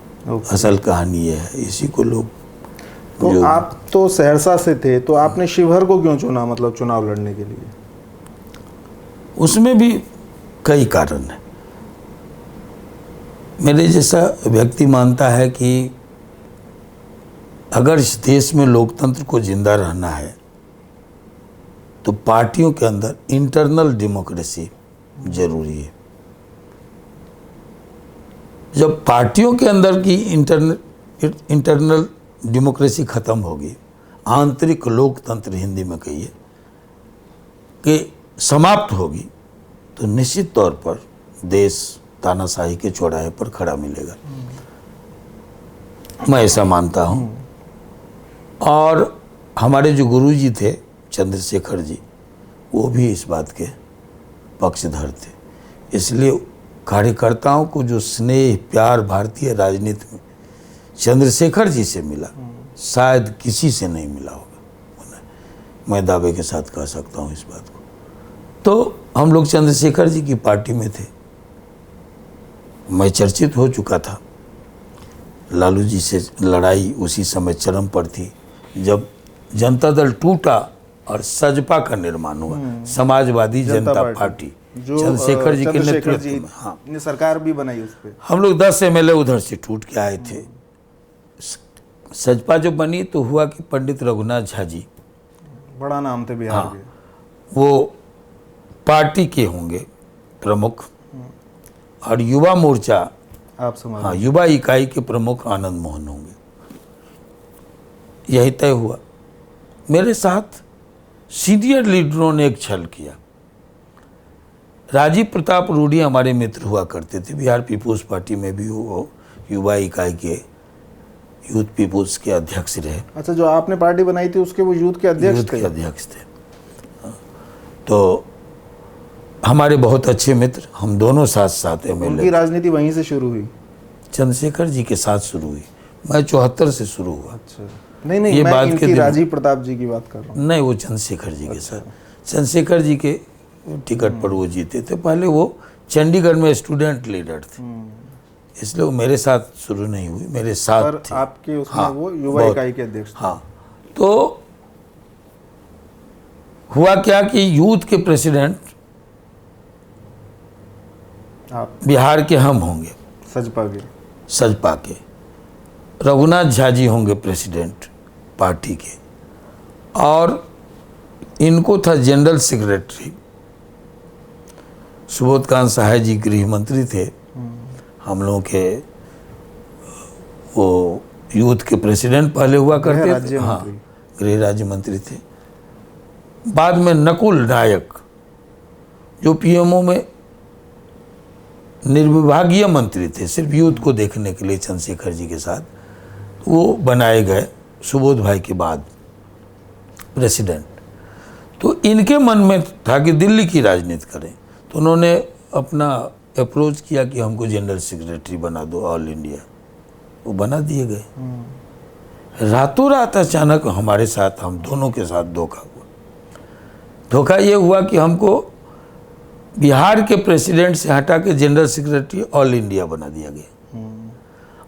असल कहानी ये है, इसी को लोग। तो आप तो सहरसा से थे, तो आपने शिवहर को क्यों चुना, मतलब चुनाव लड़ने के लिए? उसमें भी कई कारण हैं। मेरे जैसा व्यक्ति मानता है कि अगर इस देश में लोकतंत्र को जिंदा रहना है तो पार्टियों के अंदर इंटरनल डेमोक्रेसी जरूरी है। जब पार्टियों के अंदर की इंटरनल डेमोक्रेसी खत्म होगी, आंतरिक लोकतंत्र हिंदी में कहिए कि समाप्त होगी, तो निश्चित तौर पर देश तानाशाही के चौराहे पर खड़ा मिलेगा। मैं ऐसा मानता हूँ। और हमारे जो गुरुजी थे चंद्रशेखर जी, वो भी इस बात के पक्षधर थे। इसलिए कार्यकर्ताओं को जो स्नेह प्यार भारतीय राजनीति में चंद्रशेखर जी से मिला, शायद किसी से नहीं मिला होगा, मैं दावे के साथ कह सकता हूँ इस बात को। तो हम लोग चंद्रशेखर जी की पार्टी में थे। मैं चर्चित हो चुका था। लालू जी से लड़ाई उसी समय चरम पर थी जब जनता दल टूटा और सजपा का निर्माण हुआ, समाजवादी जनता पार्टी, जो चंद्रशेखर जी के चंद्रशेखर नेतृत्व जी में। हाँ, ने सरकार भी बनाई उस पे। हम लोग 10 एमएलए उधर से टूट के आए थे। सजपा जब बनी तो हुआ कि पंडित रघुनाथ झा जी, बड़ा नाम थे बिहार के, वो पार्टी के होंगे प्रमुख, और युवा मोर्चा, आप समझ। हाँ, युवा इकाई के प्रमुख आनंद मोहन होंगे। यही तय हुआ। मेरे साथ सीनियर लीडरों ने एक छल किया। राजीव प्रताप रूडी हमारे मित्र हुआ करते थे, बिहार पीपुल्स पार्टी में भी वो युवा इकाई के, यूथ पीपुल्स के अध्यक्ष रहे। अच्छा, जो आपने पार्टी बनाई थी उसके वो यूथ के अध्यक्ष थे? अध्यक्ष थे। तो हमारे बहुत अच्छे मित्र, हम दोनों साथ साथ एमएलए। उनकी राजनीति वहीं से शुरू हुई? चंद्रशेखर जी के साथ शुरू हुई। मैं 74 से शुरू हुआ। अच्छा, नहीं ये मैं बात के इनकी दिन- राजीव प्रताप जी की बात कर रहा हूँ। नहीं, वो चंद्रशेखर जी के साथ, चंद्रशेखर जी के टिकट पर वो जीते थे। पहले वो चंडीगढ़ में स्टूडेंट लीडर थे, इसलिए वो मेरे साथ शुरू नहीं हुई, मेरे साथ पर थे। आपके उसमें हाँ, वो युवा बहुत। इकाई के अध्यक्ष थे। हाँ, तो हुआ क्या कि यूथ के प्रेसिडेंट आप बिहार के हम होंगे, सजपा के। सजपा के। रघुनाथ झा जी होंगे प्रेसिडेंट पार्टी के, और इनको था जनरल सेक्रेटरी। सुबोध कांत सहाय जी गृह मंत्री थे, हम लोगों के वो यूथ के प्रेसिडेंट पहले हुआ करते थे। हाँ, गृह राज्य मंत्री थे। बाद में नकुल नायक जो पीएमओ में निर्विभागीय मंत्री थे, सिर्फ यूथ को देखने के लिए चंद्रशेखर जी के साथ, वो बनाए गए सुबोध भाई के बाद प्रेसिडेंट। तो इनके मन में था कि दिल्ली की राजनीति करें, तो उन्होंने अपना अप्रोच किया कि हमको जनरल सेक्रेटरी बना दो ऑल इंडिया। वो बना दिए गए। रातों रात अचानक हमारे साथ, हम दोनों के साथ धोखा हुआ। धोखा ये हुआ कि हमको बिहार के प्रेसिडेंट से हटा के जनरल सेक्रेटरी ऑल इंडिया बना दिया गया,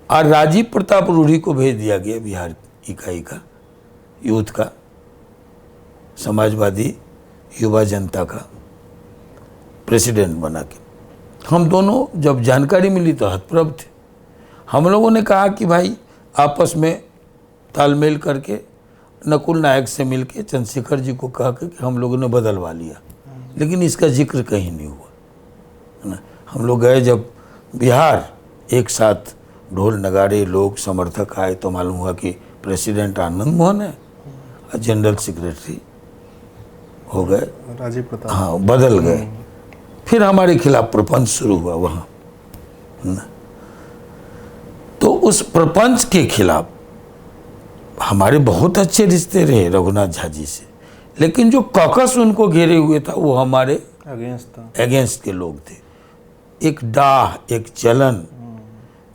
और राजीव प्रताप रूडी को भेज दिया गया बिहार इकाई का, यूथ का, समाजवादी युवा जनता का प्रेसिडेंट बना के। हम दोनों जब जानकारी मिली तो हतप्रभ थे। हम लोगों ने कहा कि भाई आपस में तालमेल करके नकुल नायक से मिलके चंद्रशेखर जी को कहा कि हम लोगों ने बदलवा लिया, लेकिन इसका जिक्र कहीं नहीं हुआ, है ना। हम लोग गए जब बिहार, एक साथ ढोल नगाड़े लोग समर्थक आए, तो मालूम हुआ कि प्रेसिडेंट आनंद मोहन है और जनरल सेक्रेटरी हो गए राजीव प्रताप। हाँ, बदल गए। फिर हमारे खिलाफ प्रपंच शुरू हुआ वहाँ, ना। तो उस प्रपंच के खिलाफ हमारे बहुत अच्छे रिश्ते रहे रघुनाथ झा जी से, लेकिन जो कॉकस उनको घेरे हुए था वो हमारे अगेंस्ट के लोग थे। एक डाह, एक चलन,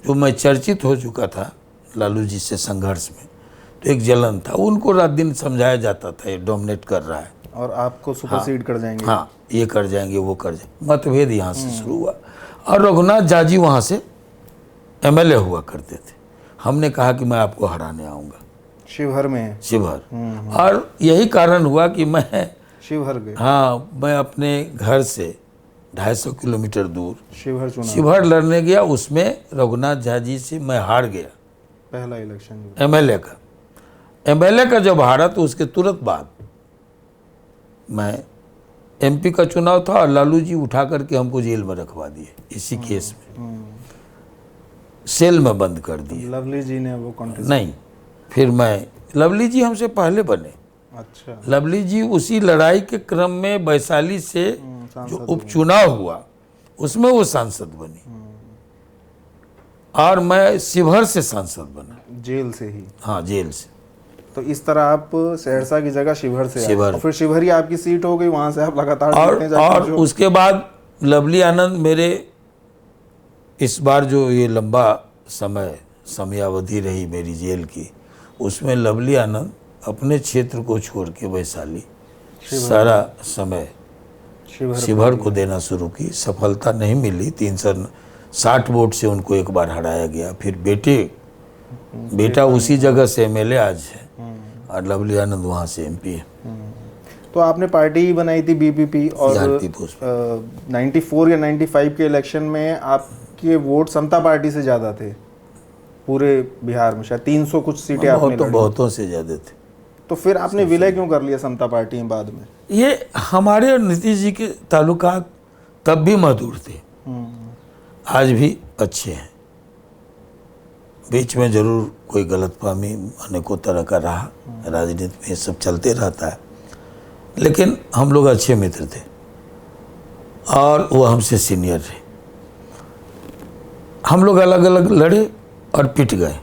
जो मैं चर्चित हो चुका था लालू जी से संघर्ष में, तो एक जलन था। उनको रात दिन समझाया जाता था ये डोमिनेट कर रहा है और आपको सुपरसीड कर जाएंगे। हाँ, ये कर जाएंगे, वो कर जाएंगे। मतभेद यहाँ से शुरू हुआ, और रघुनाथ झा जी वहाँ से एमएलए हुआ करते थे। हमने कहा कि मैं आपको हराने आऊँगा शिवहर में। शिवहर, और यही कारण हुआ कि मैं शिवहर गए। हाँ, मैं अपने घर से 250 किलोमीटर दूर शिवहर लड़ने गया। उसमें रघुनाथ झा जी से मैं हार गया, पहला इलेक्शन एमएलए का जब हारा तो उसके तुरंत बाद मैं एमपी का चुनाव था, और लालू जी उठा करके हमको जेल में रखवा दिए इसी केस में, सेल में बंद कर दिए। लवली जी ने वो कॉन्टेस्ट नहीं, फिर मैं, लवली जी हमसे पहले बने। अच्छा, लवली जी उसी लड़ाई के क्रम में वैशाली से जो उपचुनाव हुआ उसमें वो सांसद बनी, और मैं शिवहर से सांसद बना, जेल से ही। हाँ, जेल से। तो इस तरह आप सहरसा की जगह शिवहर से आए, और फिर शिवहर ही आपकी सीट हो गई, वहां से आप लगातार और उसके बाद लवली आनंद मेरे इस बार जो ये लंबा समय समयावधि रही मेरी जेल की, उसमें लवली आनंद अपने क्षेत्र को छोड़ के वैशाली सारा समय शिवहर को देना शुरू की। सफलता नहीं मिली, 360 वोट से उनको एक बार हराया गया। फिर बेटा उसी जगह से एमएलए आज है और लवली आनंद वहाँ से एमपी है। तो आपने पार्टी बनाई थी बीपीपी, और 94 या 95 के इलेक्शन में आपके वोट समता पार्टी से ज़्यादा थे पूरे बिहार में, शायद 300 कुछ सीटें आपने लड़ी। बहुतों से ज़्यादा थे। तो फिर आपने विलय क्यों कर लिया समता पार्टी में बाद में? ये हमारे और नीतीश जी के ताल्लुकात तब भी मधुर थे, आज भी अच्छे हैं। बीच में जरूर कोई गलतफहमी अनेकों तरह का रहा, राजनीति में ये सब चलते रहता है, लेकिन हम लोग अच्छे मित्र थे और वो हमसे सीनियर रहे। हम लोग अलग अलग लड़े और पिट गए।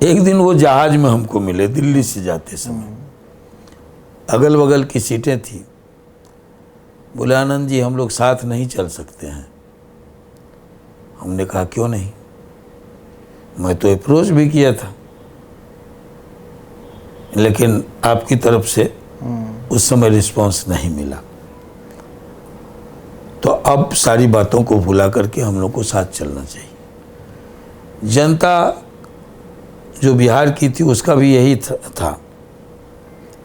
एक दिन वो जहाज में हमको मिले दिल्ली से जाते समय, अगल बगल की सीटें थी। बोले आनंद जी हम लोग साथ नहीं चल सकते हैं। हमने कहा क्यों नहीं, मैं तो अप्रोच भी किया था, लेकिन आपकी तरफ से उस समय रिस्पांस नहीं मिला। तो अब सारी बातों को भुला करके हम लोग को साथ चलना चाहिए। जनता जो बिहार की थी उसका भी यही था।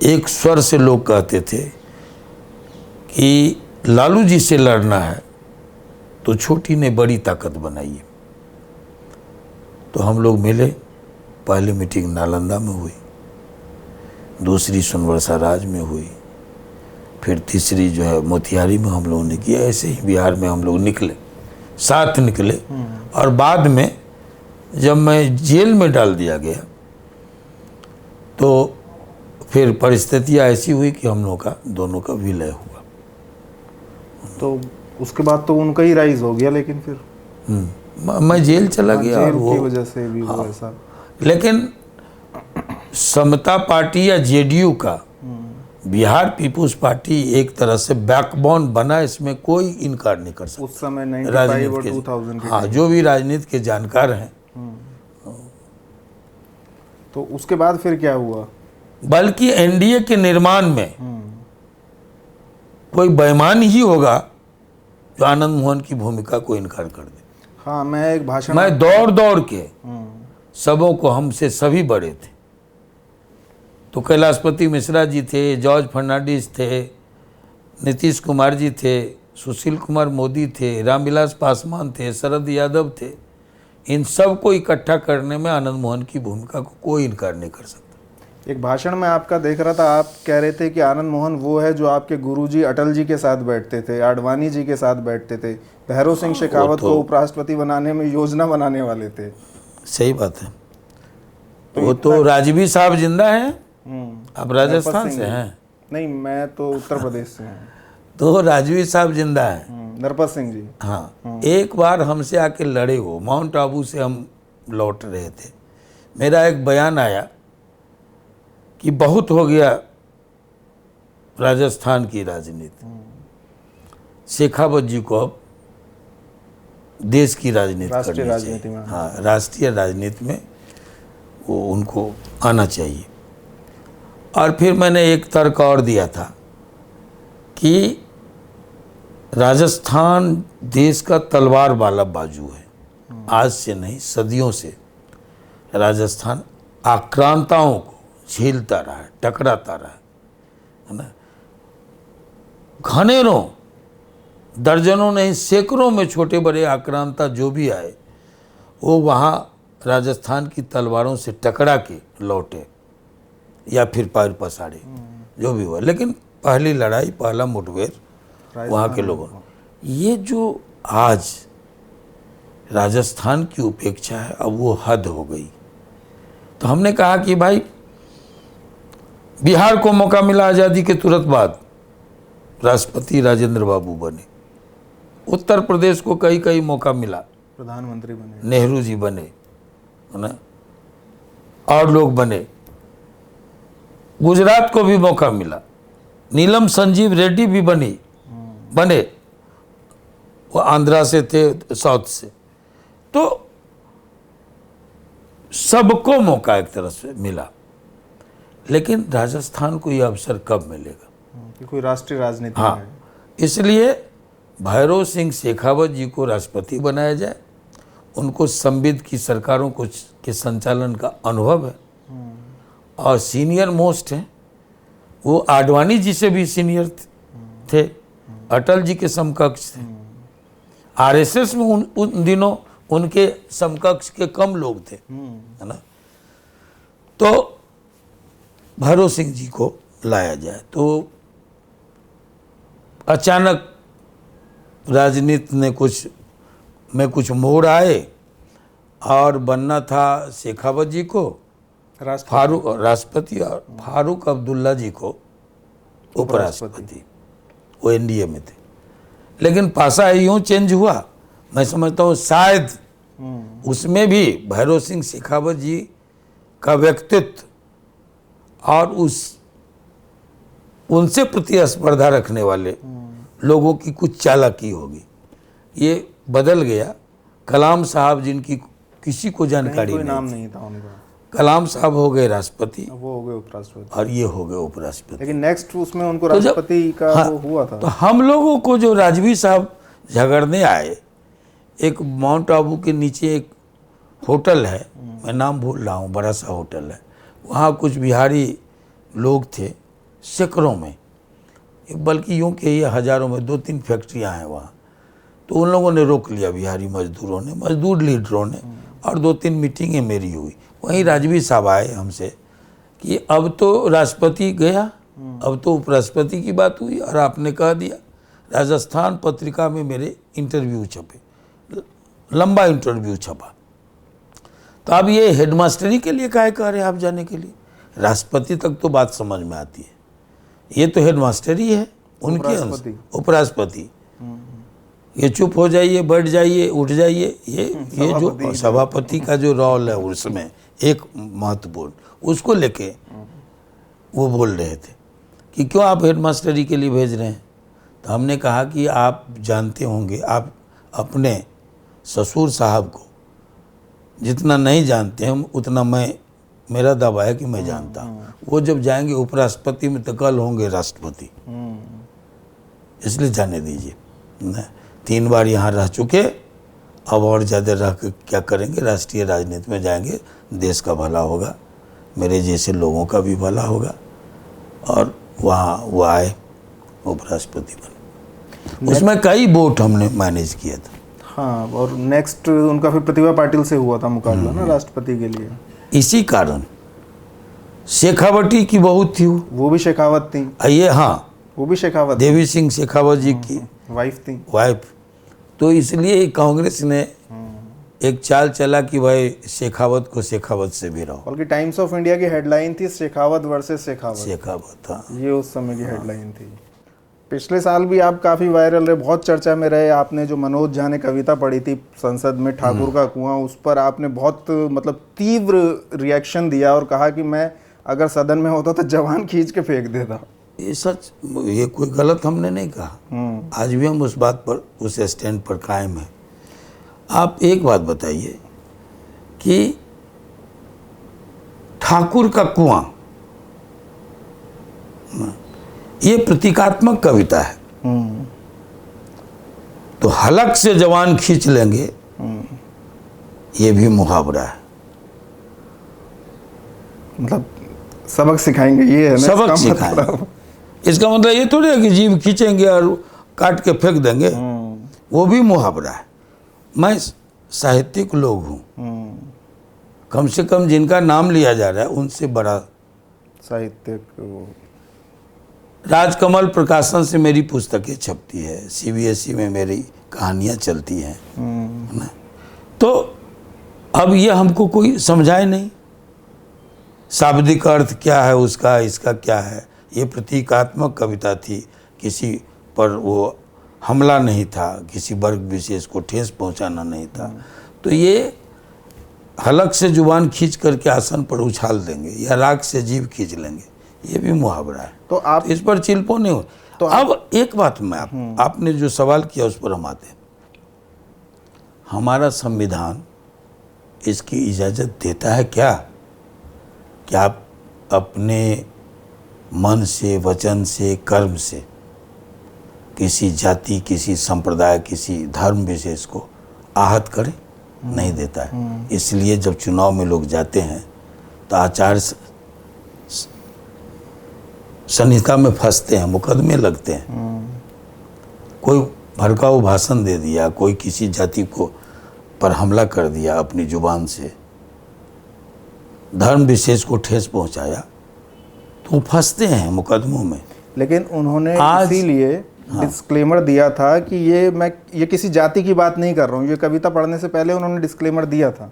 एक स्वर से लोग कहते थे कि लालू जी से लड़ना है तो छोटी ने बड़ी ताकत बनाई है। तो हम लोग मिले, पहली मीटिंग नालंदा में हुई, दूसरी सोनवर्षा राज में हुई, फिर तीसरी जो है मोतिहारी में हम लोगों ने किया। ऐसे ही बिहार में हम लोग निकले, साथ निकले। और बाद में जब मैं जेल में डाल दिया गया तो फिर परिस्थितियाँ ऐसी हुई कि हम लोगों का दोनों का विलय हुआ। तो उसके बाद तो उनका ही राइज हो गया, लेकिन फिर मैं जेल चला गया और वो की वजह से भी वो ऐसा। लेकिन समता पार्टी या जेडीयू का बिहार पीपुल्स पार्टी एक तरह से बैकबोन बना, इसमें कोई इनकार नहीं कर सकता। उस समय 95 और 2000 के, हाँ, जो भी राजनीति के जानकार हैं। तो उसके बाद फिर क्या हुआ? बल्कि एनडीए के निर्माण में कोई बेईमान ही होगा जो आनंद मोहन की भूमिका को इनकार कर दे। हाँ, मैं एक भाषण मैं दौड़ के सबों को, हमसे सभी बड़े थे, तो कैलाशपति मिश्रा जी थे, जॉर्ज फर्नांडिस थे, नीतीश कुमार जी थे, सुशील कुमार मोदी थे, रामविलास पासवान थे, शरद यादव थे। इन सब को इकट्ठा करने में आनंद मोहन की भूमिका को कोई इनकार नहीं कर सकता। एक भाषण में आपका देख रहा था, आप कह रहे थे कि आनंद मोहन वो है जो आपके गुरुजी अटल जी के साथ बैठते थे, आडवाणी जी के साथ बैठते थे, भैरव सिंह शेखावत को उपराष्ट्रपति बनाने में योजना बनाने वाले थे। सही बात है। वो तो राजवी साहब जिंदा हैं। आप राजस्थान से हैं? नहीं, मैं तो उत्तर प्रदेश से हूँ। तो राजवी साहब जिंदा हैं, नरपत सिंह जी। हाँ, एक बार हमसे आके लड़े हो, माउंट आबू से हम लौट रहे थे। मेरा एक बयान आया कि बहुत हो गया राजस्थान की राजनीति, शेखावत जी को अब देश की राजनीति करनी चाहिए। हाँ, राष्ट्रीय राजनीति में वो उनको आना चाहिए। और फिर मैंने एक तर्क और दिया था कि राजस्थान देश का तलवार वाला बाजू है। आज से नहीं, सदियों से राजस्थान आक्रांताओं को झेलता रहा है, टकराता रहा है ना। घनेरों, दर्जनों नहीं सैकड़ों में छोटे बड़े आक्रांता जो भी आए, वो वहाँ राजस्थान की तलवारों से टकरा के लौटे या फिर पैर पसारे, जो भी हुआ। लेकिन पहली लड़ाई, पहला मुठभेड़ वहाँ के लोगों, ये जो आज राजस्थान की उपेक्षा है, अब वो हद हो गई। तो हमने कहा कि भाई, बिहार को मौका मिला आज़ादी के तुरंत बाद, राष्ट्रपति राजेंद्र बाबू बने। उत्तर प्रदेश को कई कई मौका मिला, प्रधानमंत्री बने, नेहरू जी बने, है ना, और लोग बने। गुजरात को भी मौका मिला, नीलम संजीव रेड्डी भी बने, वो आंध्रा से थे, साउथ से। तो सबको मौका एक तरह से मिला, लेकिन राजस्थान को ये अवसर कब मिलेगा? कि कोई राष्ट्रीय राजनीति हाँ, है। इसलिए भैरव सिंह शेखावत जी को राष्ट्रपति बनाया जाए। उनको संविद की सरकारों को के संचालन का अनुभव है और सीनियर मोस्ट हैं। वो आडवाणी जी से भी सीनियर थे, अटल जी के समकक्ष थे। आरएसएस में उन दिनों उनके समकक्ष के कम लोग थे, है ना। तो भैरव सिंह जी को लाया जाए। तो अचानक राजनीति ने कुछ मोड़ आए और बनना था शेखावत जी को राष्ट्रपति और फारूक अब्दुल्ला जी को उपराष्ट्रपति। वो एनडीए में थे, लेकिन पासा यूं चेंज हुआ। मैं समझता हूँ शायद उसमें भी भैरव सिंह शेखावत जी का व्यक्तित्व और उनसे प्रतिस्पर्धा रखने वाले लोगों की कुछ चालाकी होगी। ये बदल गया। कलाम साहब, जिनकी किसी को जानकारी कोई नहीं नाम थी, नहीं था उनका, कलाम साहब हो गए राष्ट्रपति, वो हो गए उपराष्ट्रपति, और ये हो गए उपराष्ट्रपति। लेकिन नेक्स्ट उसमें उनको राष्ट्रपति का हाँ, वो हुआ था। तो हम लोगों को जो राजवी साहब झगड़ने आए, एक माउंट आबू के नीचे एक होटल है, मैं नाम भूल रहा हूँ, बड़ा सा होटल है, वहाँ कुछ बिहारी लोग थे सैकड़ों में, बल्कि यूँ कहिए हजारों में। 2-3 फैक्ट्रियाँ हैं वहाँ। तो उन लोगों ने रोक लिया, बिहारी मजदूरों ने, मजदूर लीडरों ने, और 2-3 मीटिंगें मेरी हुई। वहीं राजवी साहब आए हमसे कि अब तो राष्ट्रपति गया, अब तो उपराष्ट्रपति की बात हुई, और आपने कह दिया। राजस्थान पत्रिका में मेरे इंटरव्यू छपे, लंबा इंटरव्यू छपा। तो अब ये हेडमास्टरी के लिए काहे कह रहे हैं आप जाने के लिए? राष्ट्रपति तक तो बात समझ में आती है, ये तो हेडमास्टरी है उनकी, उपराष्ट्रपति। ये चुप हो जाइए, बैठ जाइए, उठ जाइए, ये जो सभापति का जो रोल है उसमें एक महत्वपूर्ण, उसको लेके वो बोल रहे थे कि क्यों आप हेडमास्टरी के लिए भेज रहे हैं। तो हमने कहा कि आप जानते होंगे, आप अपने ससुर साहब को जितना नहीं जानते हैं उतना मेरा दावा है कि मैं जानता हूँ। वो जब जाएंगे उपराष्ट्रपति में तो कल होंगे राष्ट्रपति, इसलिए जाने दीजिए। 3 बार यहाँ रह चुके, अब और ज़्यादा रह के क्या करेंगे? राष्ट्रीय राजनीति में जाएंगे, देश का भला होगा, मेरे जैसे लोगों का भी भला होगा। और वहाँ वो आए, उपराष्ट्रपति बने। उसमें कई वोट हमने मैनेज किया था। हाँ, और नेक्स्ट उनका फिर प्रतिभा पाटिल से हुआ था मुकाबला ना राष्ट्रपति के लिए। इसी कारण शेखावटी की बहू थी, वो भी शेखावत थी। ये हाँ, वो भी शेखावत, देवी सिंह शेखावत जी की वाइफ थी, वाइफ। तो इसलिए कांग्रेस ने एक चाल चला कि भाई शेखावत को शेखावत से भी रहो। बल्कि टाइम्स ऑफ इंडिया की हेडलाइन थी शेखावत वर्सेस शेखावत। हाँ, ये उस समय की हेडलाइन थी। पिछले साल भी आप काफ़ी वायरल रहे, बहुत चर्चा में रहे। आपने जो मनोज झा ने कविता पढ़ी थी संसद में, ठाकुर का कुआं, उस पर आपने बहुत मतलब तीव्र रिएक्शन दिया और कहा कि मैं अगर सदन में होता तो जवान खींच के फेंक देता। ये सच, ये कोई गलत हमने नहीं कहा। आज भी हम उस बात पर, उस स्टैंड पर कायम है। आप एक बात बताइए कि ठाकुर का कुआं ये प्रतीकात्मक कविता है, तो हलक से जवान खींच लेंगे, ये भी मुहावरा है। मतलब सबक सिखाएंगे, ये है ना, सबक सिखाएंगे। इसका मतलब ये थोड़ी है कि जीभ खींचेंगे और काट के फेंक देंगे, वो भी मुहावरा है। मैं साहित्यिक लोग हूँ, कम से कम जिनका नाम लिया जा रहा है उनसे बड़ा साहित्यिक। राजकमल प्रकाशन से मेरी पुस्तकें छपती है, सीबीएसई में मेरी कहानियाँ चलती हैं, है ना। तो अब ये हमको कोई समझाए नहीं, शाब्दिक अर्थ क्या है उसका, इसका क्या है। ये प्रतीकात्मक कविता थी, किसी पर वो हमला नहीं था, किसी वर्ग विशेष को ठेस पहुंचाना नहीं था। तो ये हलक से जुबान खींच करके आसन पर उछाल देंगे या राग से जीभ खींच लेंगे, ये भी मुहावरा है। तो आप इस पर चिल्पो नहीं हो। तो अब एक बात मैं आपने जो सवाल किया उस पर हम आते हैं। हमारा संविधान इसकी इजाज़त देता है क्या कि आप अपने मन से, वचन से, कर्म से किसी जाति, किसी संप्रदाय, किसी धर्म विशेष को आहत करें? नहीं देता है। इसलिए जब चुनाव में लोग जाते हैं तो आचार संहिता में फंसते हैं, मुकदमे लगते हैं। कोई भड़काऊ भाषण दे दिया, कोई किसी जाति को पर हमला कर दिया अपनी जुबान से, धर्म विशेष को ठेस पहुंचाया, तो फंसते हैं मुकदमों में। लेकिन उन्होंने आज- इसीलिए डिस्क्लेमर दिया था कि ये किसी जाति की बात नहीं कर रहा हूँ। ये कविता पढ़ने से पहले उन्होंने डिस्क्लेमर दिया था।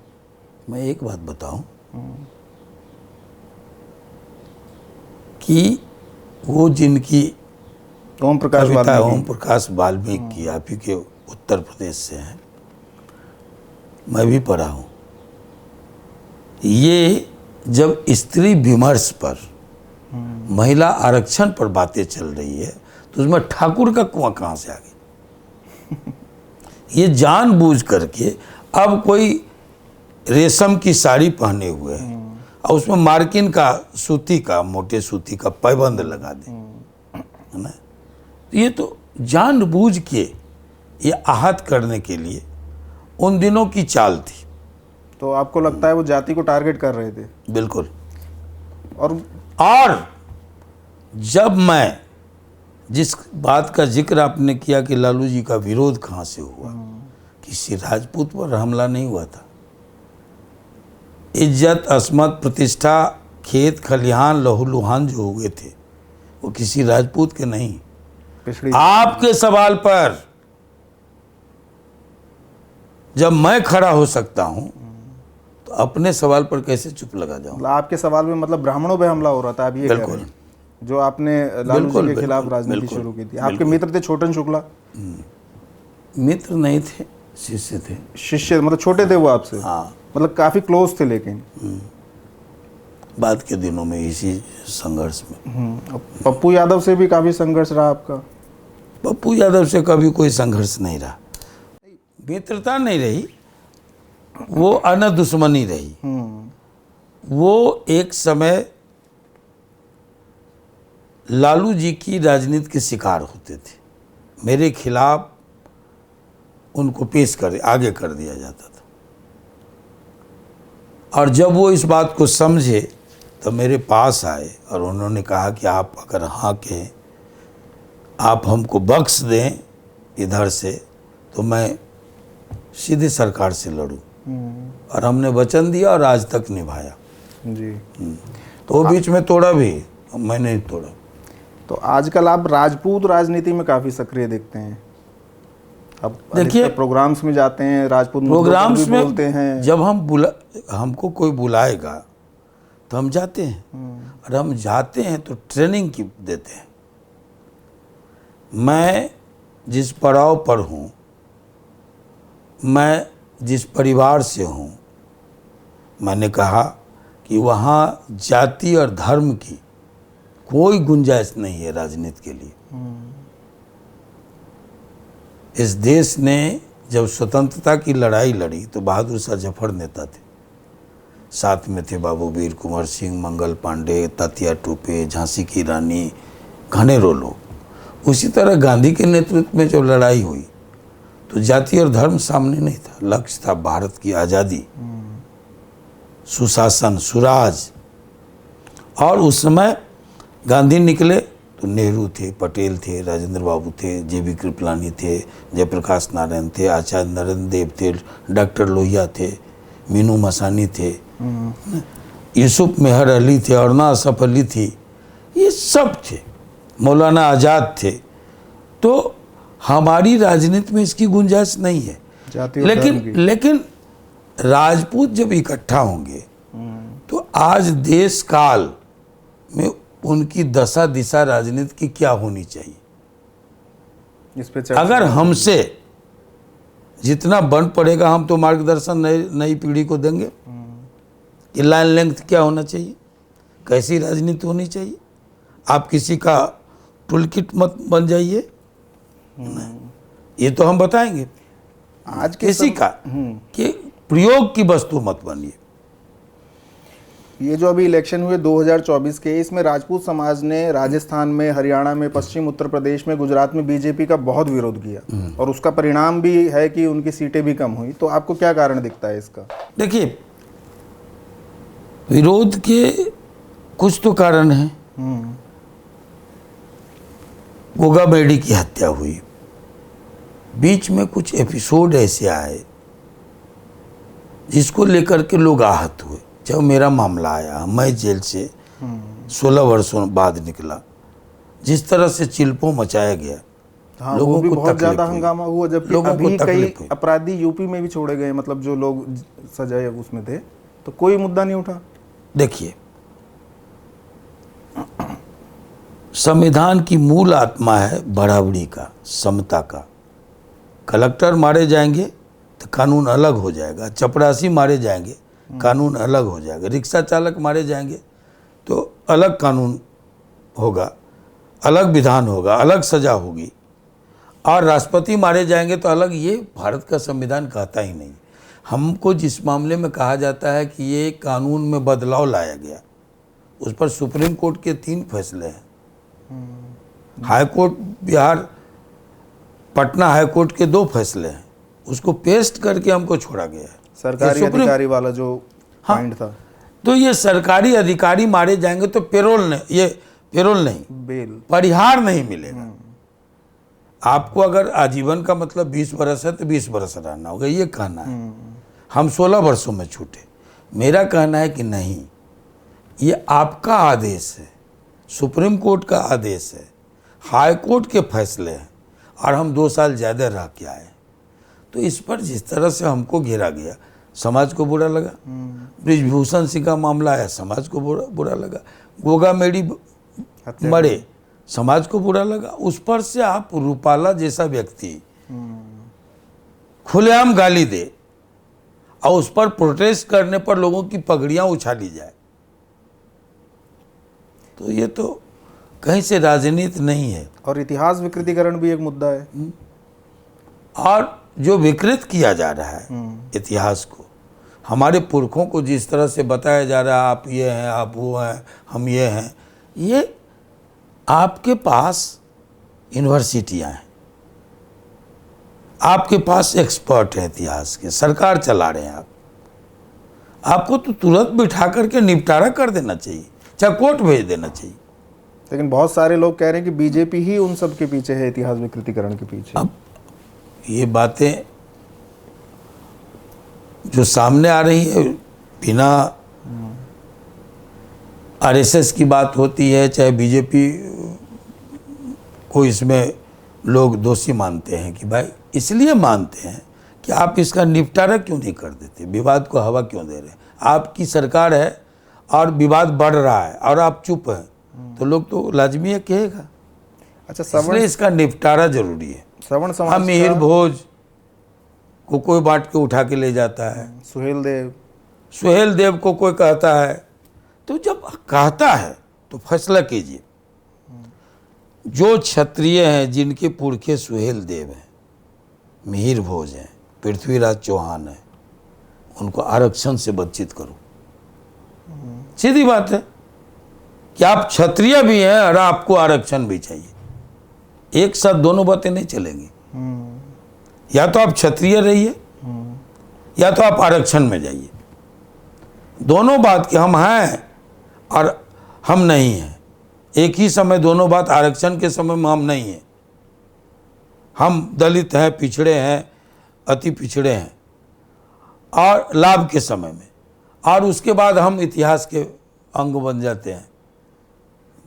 मैं एक बात बताऊं कि वो जिनकी ओम प्रकाश कविता वाल्मीकि। ओम प्रकाश वाल्मीकि की आप ही के उत्तर प्रदेश से हैं, मैं भी पढ़ा हूँ। ये जब स्त्री विमर्श पर, महिला आरक्षण पर बातें चल रही है तो उसमें ठाकुर का कुआं कहाँ से आ गया? ये जानबूझ करके अब कोई रेशम की साड़ी पहने हुए है और उसमें मार्किन का, सूती का, मोटे सूती का पैबंद लगा दे, है ना? ये तो जानबूझ के ये आहत करने के लिए उन दिनों की चाल थी। तो आपको लगता है वो जाति को टारगेट कर रहे थे? बिल्कुल। और जब मैं जिस बात का जिक्र आपने किया कि लालू जी का विरोध कहाँ से हुआ, किसी राजपूत पर हमला नहीं हुआ था। इज्जत, अस्मत, प्रतिष्ठा, खेत खलिहान, लहूलुहान जो हुए थे वो किसी राजपूत के नहीं। पिछड़ी आपके सवाल पर जब मैं खड़ा हो सकता हूं तो अपने सवाल पर कैसे चुप लगा जाऊं? मतलब आपके सवाल में मतलब ब्राह्मणों पे हमला हो रहा था, आप ये कह रहे बिल्कुल। हैं? जो आपने लालू जी के खिलाफ राजनीति बिल्कुल, शुरू की थी। आपके मित्र थे छोटन शुक्ला? मित्र नहीं थे, शिष्य थे। शिष्य मतलब छोटे थे वो आपसे? हाँ, मतलब काफी क्लोज थे। लेकिन बाद के दिनों में इसी संघर्ष में। पप्पू यादव से भी काफी संघर्ष रहा आपका? पप्पू यादव से कभी कोई संघर्ष नहीं रहा, मित्रता नहीं रही, वो अनदुश्मनी रही। वो एक समय लालू जी की राजनीति के शिकार होते थे, मेरे खिलाफ उनको पेश कर आगे कर दिया जाता था। और जब वो इस बात को समझे तो मेरे पास आए और उन्होंने कहा कि आप अगर हाँ कहें, आप हमको बख्श दें इधर से, तो मैं सीधे सरकार से लड़ूं। और हमने वचन दिया और आज तक निभाया जी। तो वो बीच में तोड़ा भी, मैं नहीं तोड़ा। तो आजकल आप राजपूत राजनीति में काफी सक्रिय दिखते हैं। अब देखिए, प्रोग्राम्स में जाते हैं, राजपूत मुद्दों पर प्रोग्राम्स भी में बोलते हैं। जब हमको कोई बुलाएगा तो हम जाते हैं, और हम जाते हैं तो ट्रेनिंग की देते हैं। मैं जिस पड़ाव पर हूँ, मैं जिस परिवार से हूँ, मैंने कहा कि वहाँ जाति और धर्म की कोई गुंजाइश नहीं है राजनीति के लिए। इस देश ने जब स्वतंत्रता की लड़ाई लड़ी तो बहादुर शाह जफर नेता थे, साथ में थे बाबू वीर कुंवर सिंह, मंगल पांडे, तात्या टोपे, झांसी की रानी, घनेरों लोग। उसी तरह गांधी के नेतृत्व में जब लड़ाई हुई तो जाति और धर्म सामने नहीं था, लक्ष्य था भारत की आज़ादी, सुशासन, सुराज। और उस समय गांधी निकले तो नेहरू थे, पटेल थे, राजेंद्र बाबू थे, जेबी कृपलानी थे, जयप्रकाश नारायण थे, आचार्य नरेंद्र देव थे, डॉक्टर लोहिया थे, मीनू मसानी थे, यूसुफ मेहर अली थे, अरुणा असफ अली थी, ये सब थे, मौलाना आज़ाद थे। तो हमारी राजनीति में इसकी गुंजाइश नहीं है। जाति और धर्म की। लेकिन राजपूत जब इकट्ठा होंगे तो आज देश काल में उनकी दशा दिशा राजनीति की क्या होनी चाहिए, इस पे चर्चा अगर हमसे जितना बन पड़ेगा हम तो मार्गदर्शन नई पीढ़ी को देंगे कि लाइन लेंथ क्या होना चाहिए, कैसी राजनीति होनी चाहिए। आप किसी का टूल किट मत बन जाइए, ये तो हम बताएंगे आज के किसी का कि प्रयोग की वस्तु मत बनिए। ये जो अभी इलेक्शन हुए 2024 के, इसमें राजपूत समाज ने राजस्थान में, हरियाणा में, पश्चिम उत्तर प्रदेश में, गुजरात में बीजेपी का बहुत विरोध किया और उसका परिणाम भी है कि उनकी सीटें भी कम हुई। तो आपको क्या कारण दिखता है इसका? देखिए, विरोध के कुछ तो कारण हैं। गोगा मेडी की हत्या हुई, बीच में कुछ एपिसोड ऐसे आए जिसको लेकर के लोग आहत हुए। जब मेरा मामला आया, मैं जेल से 16 वर्षों बाद निकला, जिस तरह से चिल्पो मचाया गया, हाँ, लोगों वो भी को बहुत तकलीफ ज्यादा हुई। हंगामा हुआ, जबकि लोगों को अभी कई तकलीफ हुई। अपराधी यूपी में भी छोड़े गए, मतलब जो लोग सजाए उसमें थे, तो कोई मुद्दा नहीं उठा। देखिए, संविधान की मूल आत्मा है बराबरी का, समता का। कलेक्टर मारे जाएंगे तो कानून अलग हो जाएगा, चपरासी मारे जाएंगे कानून अलग हो जाएगा, रिक्शा चालक मारे जाएंगे तो अलग कानून होगा, अलग विधान होगा, अलग सजा होगी, और राष्ट्रपति मारे जाएंगे तो अलग। ये भारत का संविधान कहता ही नहीं। हमको जिस मामले में कहा जाता है कि ये कानून में बदलाव लाया गया, उस पर सुप्रीम कोर्ट के 3 फैसले हैं। High court Bihar, Patna high court के 2 फैसले हैं। उसको पेस्ट करके हमको छोड़ा गया है। सरकारी अधिकारी वाला जो पॉइंट था, तो ये सरकारी अधिकारी मारे जाएंगे तो पेरोल नहीं, बेल, परिहार नहीं मिलेगा। आपको अगर आजीवन का मतलब 20 बरस है तो 20 बरस रहना होगा, ये कहना है। हम 16 वर्षों में छूटे। मेरा कहना है कि नहीं, ये आपका आदेश है, सुप्रीम कोर्ट का आदेश है, हाई कोर्ट के फैसले हैं, और हम 2 साल ज़्यादा रह के आए। तो इस पर जिस तरह से हमको घेरा गया, समाज को बुरा लगा। ब्रिजभूषण सिंह का मामला आया, समाज को बुरा लगा। गोगा मेडी मरे, समाज को बुरा लगा। उस पर से आप रूपाला जैसा व्यक्ति खुलेआम गाली दे और उस पर प्रोटेस्ट करने पर लोगों की पगड़ियां उछाली जाए, तो ये तो कहीं से राजनीति नहीं है। और इतिहास विकृतीकरण भी एक मुद्दा है। और जो विकृत किया जा रहा है इतिहास को, हमारे पुरखों को जिस तरह से बताया जा रहा है, आप ये हैं, आप वो हैं, हम ये हैं, ये आपके पास यूनिवर्सिटियां हैं, आपके पास एक्सपर्ट हैं इतिहास के, सरकार चला रहे हैं आपको तो तुरंत बिठा करके निपटारा कर देना चाहिए, चाहे कोर्ट भेज देना चाहिए। लेकिन बहुत सारे लोग कह रहे हैं कि बीजेपी ही उन सब के पीछे है, इतिहास विकृतीकरण के पीछे। अब ये बातें जो सामने आ रही है, बिना आरएसएस की बात होती है, चाहे बीजेपी को इसमें लोग दोषी मानते हैं कि भाई इसलिए मानते हैं कि आप इसका निपटारा क्यों नहीं कर देते, विवाद को हवा क्यों दे रहे हैं। आपकी सरकार है और विवाद बढ़ रहा है और आप चुप हैं, तो लोग तो लाजमी है कहेगा। अच्छा, इसलिए इसका निपटारा जरूरी है। श्रवण समाज हम मिहिर भोज को कोई बांट के उठा के ले जाता है, सुहेल देव को कोई कहता है, तो जब कहता है तो फैसला कीजिए। जो क्षत्रिय हैं, जिनके पुरखे सुहेल देव हैं, मिहिर भोज हैं, पृथ्वीराज चौहान हैं, उनको आरक्षण से वंचित करो। सीधी बात है कि आप क्षत्रिय भी हैं और आपको आरक्षण भी चाहिए। एक साथ दोनों बातें नहीं चलेंगी। या तो आप क्षत्रिय रहिए या तो आप आरक्षण में जाइए। दोनों बात कि हम हैं और हम नहीं हैं, एक ही समय दोनों बात। आरक्षण के समय में हम नहीं हैं, हम दलित हैं, पिछड़े हैं, अति पिछड़े हैं, और लाभ के समय में, और उसके बाद हम इतिहास के अंग बन जाते हैं।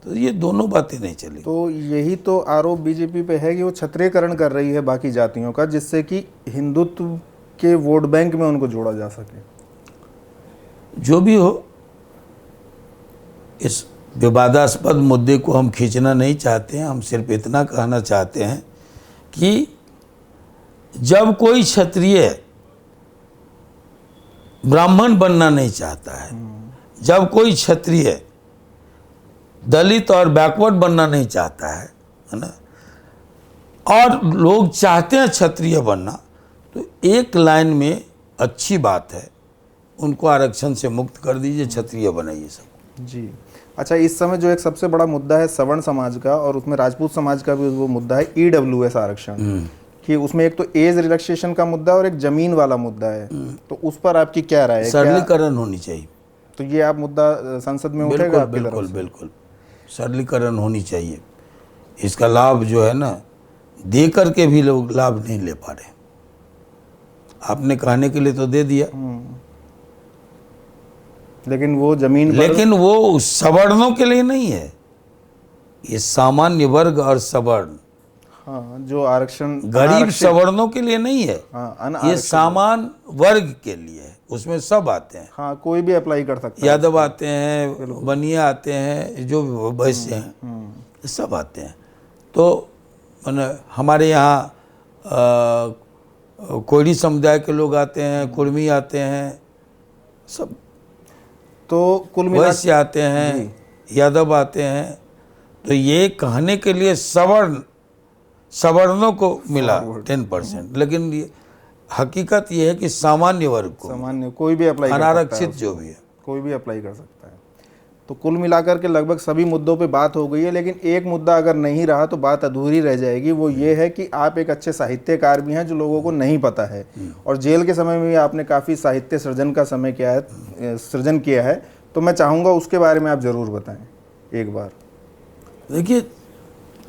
तो ये दोनों बातें नहीं चली। तो यही तो आरोप बीजेपी पे है कि वो क्षत्रियकरण कर रही है बाकी जातियों का, जिससे कि हिंदुत्व के वोट बैंक में उनको जोड़ा जा सके। जो भी हो, इस विवादास्पद मुद्दे को हम खींचना नहीं चाहते हैं। हम सिर्फ इतना कहना चाहते हैं कि जब कोई क्षत्रिय ब्राह्मण बनना नहीं चाहता है, जब कोई क्षत्रिय दलित और बैकवर्ड बनना नहीं चाहता है ना, और लोग चाहते हैं क्षत्रिय बनना, तो एक लाइन में अच्छी बात है, उनको आरक्षण से मुक्त कर दीजिए, क्षत्रिय बनाइए सब। जी। अच्छा, इस समय जो एक सबसे बड़ा मुद्दा है सवर्ण समाज का, और उसमें राजपूत समाज का भी वो मुद्दा है ईडब्ल्यूएस आरक्षण, कि उसमें एक तो एज रिलैक्सेशन का मुद्दा और एक जमीन वाला मुद्दा है, तो उस पर आपकी क्या राय है? सरलीकरण होनी चाहिए। तो ये आप मुद्दा संसद में उठेगा बिल्कुल आपकी तरफ बिल्कुल से? बिल्कुल, सरलीकरण होनी चाहिए। इसका लाभ जो है ना, दे करके भी लोग लाभ नहीं ले पा रहे। आपने कहने के लिए तो दे दिया, लेकिन वो जमीन पर, लेकिन वो सवर्णों के लिए नहीं है, ये सामान्य वर्ग और सवर्ण, हाँ, जो आरक्षण गरीब सवर्णों के लिए नहीं है, हाँ, ये सामान्य वर्ग के लिए है। उसमें सब आते हैं, हाँ, कोई भी अप्लाई कर सकता है। यादव आते हैं, बनिया आते हैं, जो वैश्य हैं, सब आते हैं। तो मैंने हमारे यहाँ कोयरी समुदाय के लोग आते हैं, कुर्मी आते हैं, सब, तो कुल मिला वैश्य आते हैं, यादव आते हैं। तो ये कहने के लिए सवर्णों को मिला 10%, लेकिन ये हकीकत ये है कि सामान्य वर्ग को, सामान्य कोई भी अप्लाई कर सकता है, अनारक्षित जो भी है, कोई भी अप्लाई कर सकता है। तो कुल मिलाकर के लगभग सभी मुद्दों पे बात हो गई है, लेकिन एक मुद्दा अगर नहीं रहा तो बात अधूरी रह जाएगी। वो ये है कि आप एक अच्छे साहित्यकार भी हैं, जो लोगों को नहीं पता है, और जेल के समय में भी आपने काफ़ी साहित्य सृजन का सृजन किया है। तो मैं चाहूँगा उसके बारे में आप ज़रूर बताएं एक बार। देखिए,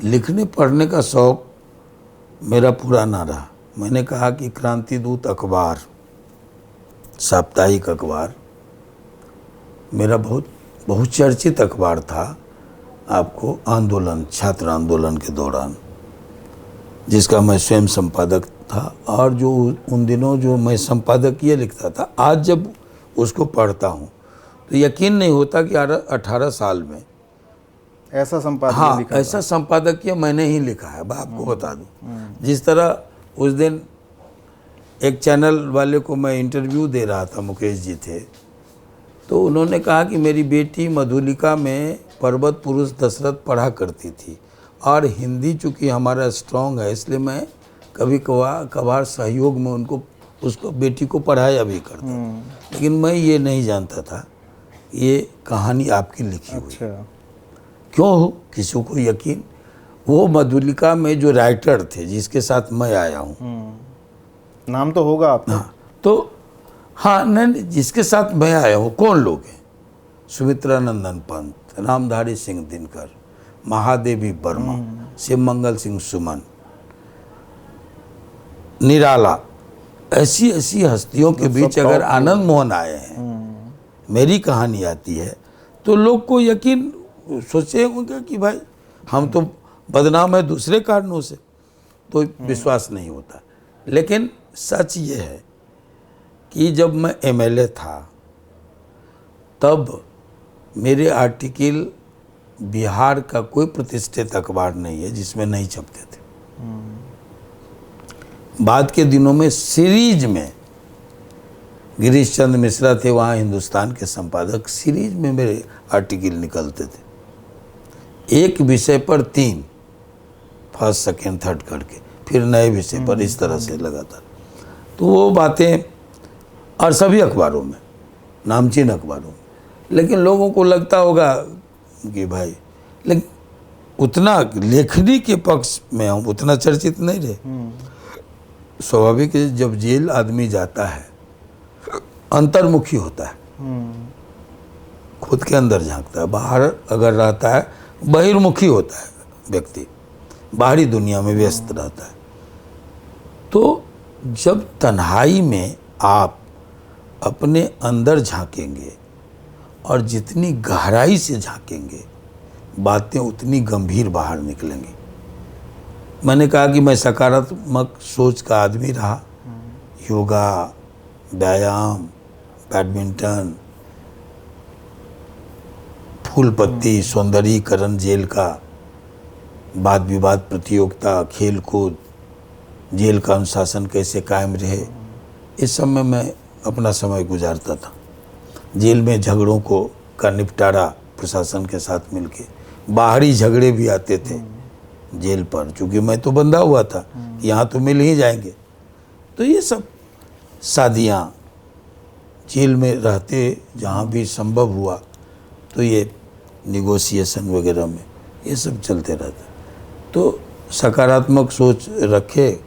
लिखने पढ़ने का शौक़ मेरा पुराना रहा। मैंने कहा कि क्रांतिदूत अखबार, साप्ताहिक अखबार मेरा बहुत बहुचर्चित अखबार था। आपको आंदोलन, छात्र आंदोलन के दौरान, जिसका मैं स्वयं संपादक था, और जो उन दिनों जो मैं संपादकीय लिखता था, आज जब उसको पढ़ता हूँ तो यकीन नहीं होता कि 18 साल में ऐसा संपादकीय हाँ, लिखा ऐसा संपादकीय मैंने ही लिखा है। मैं आपको बता दूं, जिस तरह उस दिन एक चैनल वाले को मैं इंटरव्यू दे रहा था, मुकेश जी थे, तो उन्होंने कहा कि मेरी बेटी मधुलिका में पर्वत पुरुष दशरथ पढ़ा करती थी, और हिंदी चूँकि हमारा स्ट्रांग है, इसलिए मैं कभी कभार सहयोग में उसको बेटी को पढ़ाया भी करता था। लेकिन मैं ये नहीं जानता था ये कहानी आपकी लिखी हुई। अच्छा, क्यों हो किसी को यकीन? वो मधुलिका में जो राइटर थे, जिसके साथ मैं आया हूँ, नाम तो होगा आपका? हाँ, तो हाँ, नहीं, जिसके साथ मैं आया हूँ, कौन लोग हैं? सुमित्रा नंदन पंत, रामधारी सिंह दिनकर, महादेवी वर्मा, शिवमंगल सिंह सुमन, निराला, ऐसी ऐसी हस्तियों के बीच अगर आनंद मोहन आए हैं, मेरी कहानी आती है, तो लोग को यकीन सोचे होंगे कि भाई हम तो बदनाम है दूसरे कारणों से, तो विश्वास नहीं होता। लेकिन सच ये है कि जब मैं एमएलए था, तब मेरे आर्टिकल बिहार का कोई प्रतिष्ठित अखबार नहीं है जिसमें नहीं छपते थे। बाद के दिनों में सीरीज में गिरीश चंद्र मिश्रा थे वहाँ हिंदुस्तान के संपादक, सीरीज में मेरे आर्टिकल निकलते थे, एक विषय पर 3, फर्स्ट सेकेंड थर्ड करके, फिर नए विषय पर, इस तरह से लगातार। तो वो बातें, और सभी अखबारों में, नामचीन अखबारों में। लेकिन लोगों को लगता होगा कि भाई, लेकिन उतना लेखनी के पक्ष में हम उतना चर्चित नहीं रहे। स्वाभाविक है, जब जेल आदमी जाता है अंतर्मुखी होता है, खुद के अंदर झांकता है। बाहर अगर रहता है बहिर्मुखी होता है व्यक्ति, बाहरी दुनिया में व्यस्त रहता है। तो जब तन्हाई में आप अपने अंदर झांकेंगे और जितनी गहराई से झांकेंगे, बातें उतनी गंभीर बाहर निकलेंगी। मैंने कहा कि मैं सकारात्मक सोच का आदमी रहा। योगा, व्यायाम, बैडमिंटन, फूल पत्ती, सौंदर्यीकरण जेल का, वाद विवाद प्रतियोगिता, खेल कूद, जेल का अनुशासन कैसे कायम रहे, इस सब में मैं अपना समय गुजारता था। जेल में झगड़ों का निपटारा प्रशासन के साथ मिलके, बाहरी झगड़े भी आते थे जेल पर, चूँकि मैं तो बंधा हुआ था, यहाँ तो मिल ही जाएंगे। तो ये सब शादियाँ, जेल में रहते जहाँ भी संभव हुआ तो ये निगोशिएशन वगैरह में ये सब चलते रहता। तो सकारात्मक सोच रखे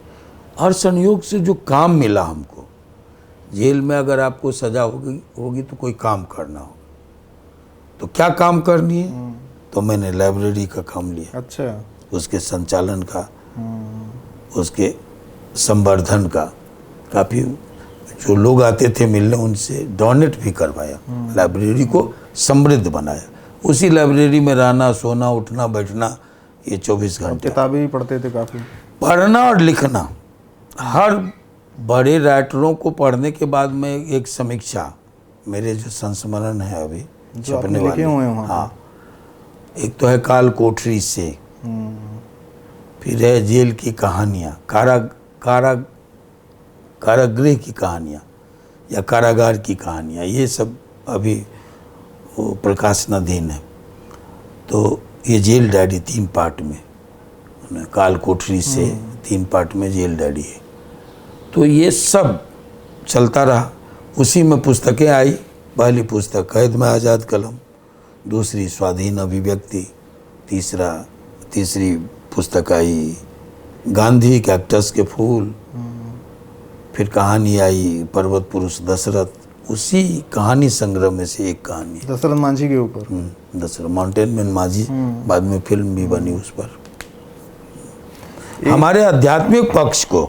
और संयोग से जो काम मिला हमको, जेल में अगर आपको सज़ा होगी तो कोई काम करना हो तो क्या काम करनी है, तो मैंने लाइब्रेरी का काम लिया। अच्छा। उसके संचालन का, उसके संवर्धन का, काफ़ी जो लोग आते थे मिलने उनसे डोनेट भी करवाया, लाइब्रेरी को समृद्ध बनाया। उसी लाइब्रेरी में रहना, सोना, उठना, बैठना, ये 24 घंटे। किताबें भी पढ़ते थे काफ़ी? पढ़ना और लिखना, हर बड़े राइटरों को पढ़ने के बाद में एक समीक्षा, मेरे जो संस्मरण है अभी जो आपने लिखे हुए हैं वहाँ। हाँ, एक तो है काल कोठरी से, फिर है जेल की कहानियाँ, कारागृह की कहानियाँ या कारागार की कहानियाँ, ये सब अभी वो प्रकाशनाधीन है। तो ये जेल डायरी 3 पार्ट में, काल कोठरी से 3 पार्ट में जेल डायरी है। तो ये सब चलता रहा। उसी में पुस्तकें आई। पहली पुस्तक कैद में आज़ाद कलम, दूसरी स्वाधीन अभिव्यक्ति, तीसरी पुस्तक आई गांधी कैक्टस के फूल, फिर कहानी आई पर्वत पुरुष दशरथ। उसी कहानी संग्रह में से एक कहानी दशरथ मांझी के ऊपर। दशरथ माउंटेन मैन माझी, बाद में फिल्म भी बनी उस पर। हमारे आध्यात्मिक पक्ष को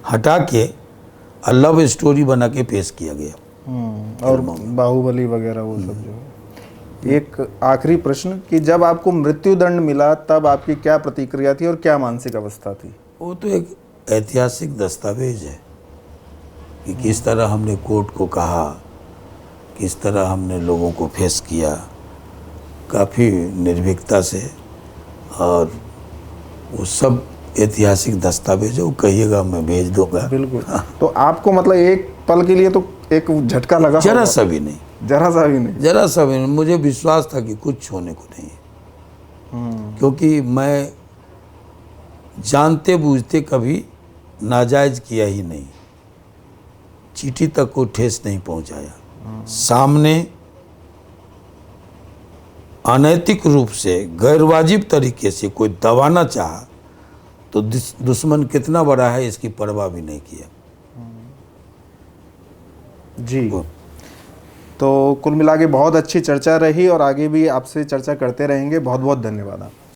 हटा के लव स्टोरी बना के पेश किया गया। और बाहुबली वगैरह वो सब जो है। एक आखिरी प्रश्न कि जब आपको मृत्यु दंड मिला तब आपकी क्या प्रतिक्रिया थी और क्या मानसिक अवस्था थी? वो तो एक ऐतिहासिक दस्तावेज है कि किस तरह हमने कोर्ट को कहा, किस तरह हमने लोगों को फेस किया, काफ़ी निर्भीकता से। और वो सब ऐतिहासिक दस्तावेज है, वो कहिएगा मैं भेज दूंगा। बिल्कुल। तो आपको मतलब एक पल के लिए तो एक झटका लगा? जरा सा भी नहीं, जरा सा भी नहीं। जरा सा भी नहीं। मुझे विश्वास था कि कुछ होने को नहीं है, क्योंकि मैं जानते बूझते कभी नाजायज किया ही नहीं, चिट्ठी तक को ठेस नहीं पहुंचाया। सामने अनैतिक रूप से गैरवाजिब तरीके से कोई दबाना चाहा तो दुश्मन कितना बड़ा है इसकी परवाह भी नहीं किया। जी। तो कुल मिला के बहुत अच्छी चर्चा रही और आगे भी आपसे चर्चा करते रहेंगे। बहुत बहुत धन्यवाद आप।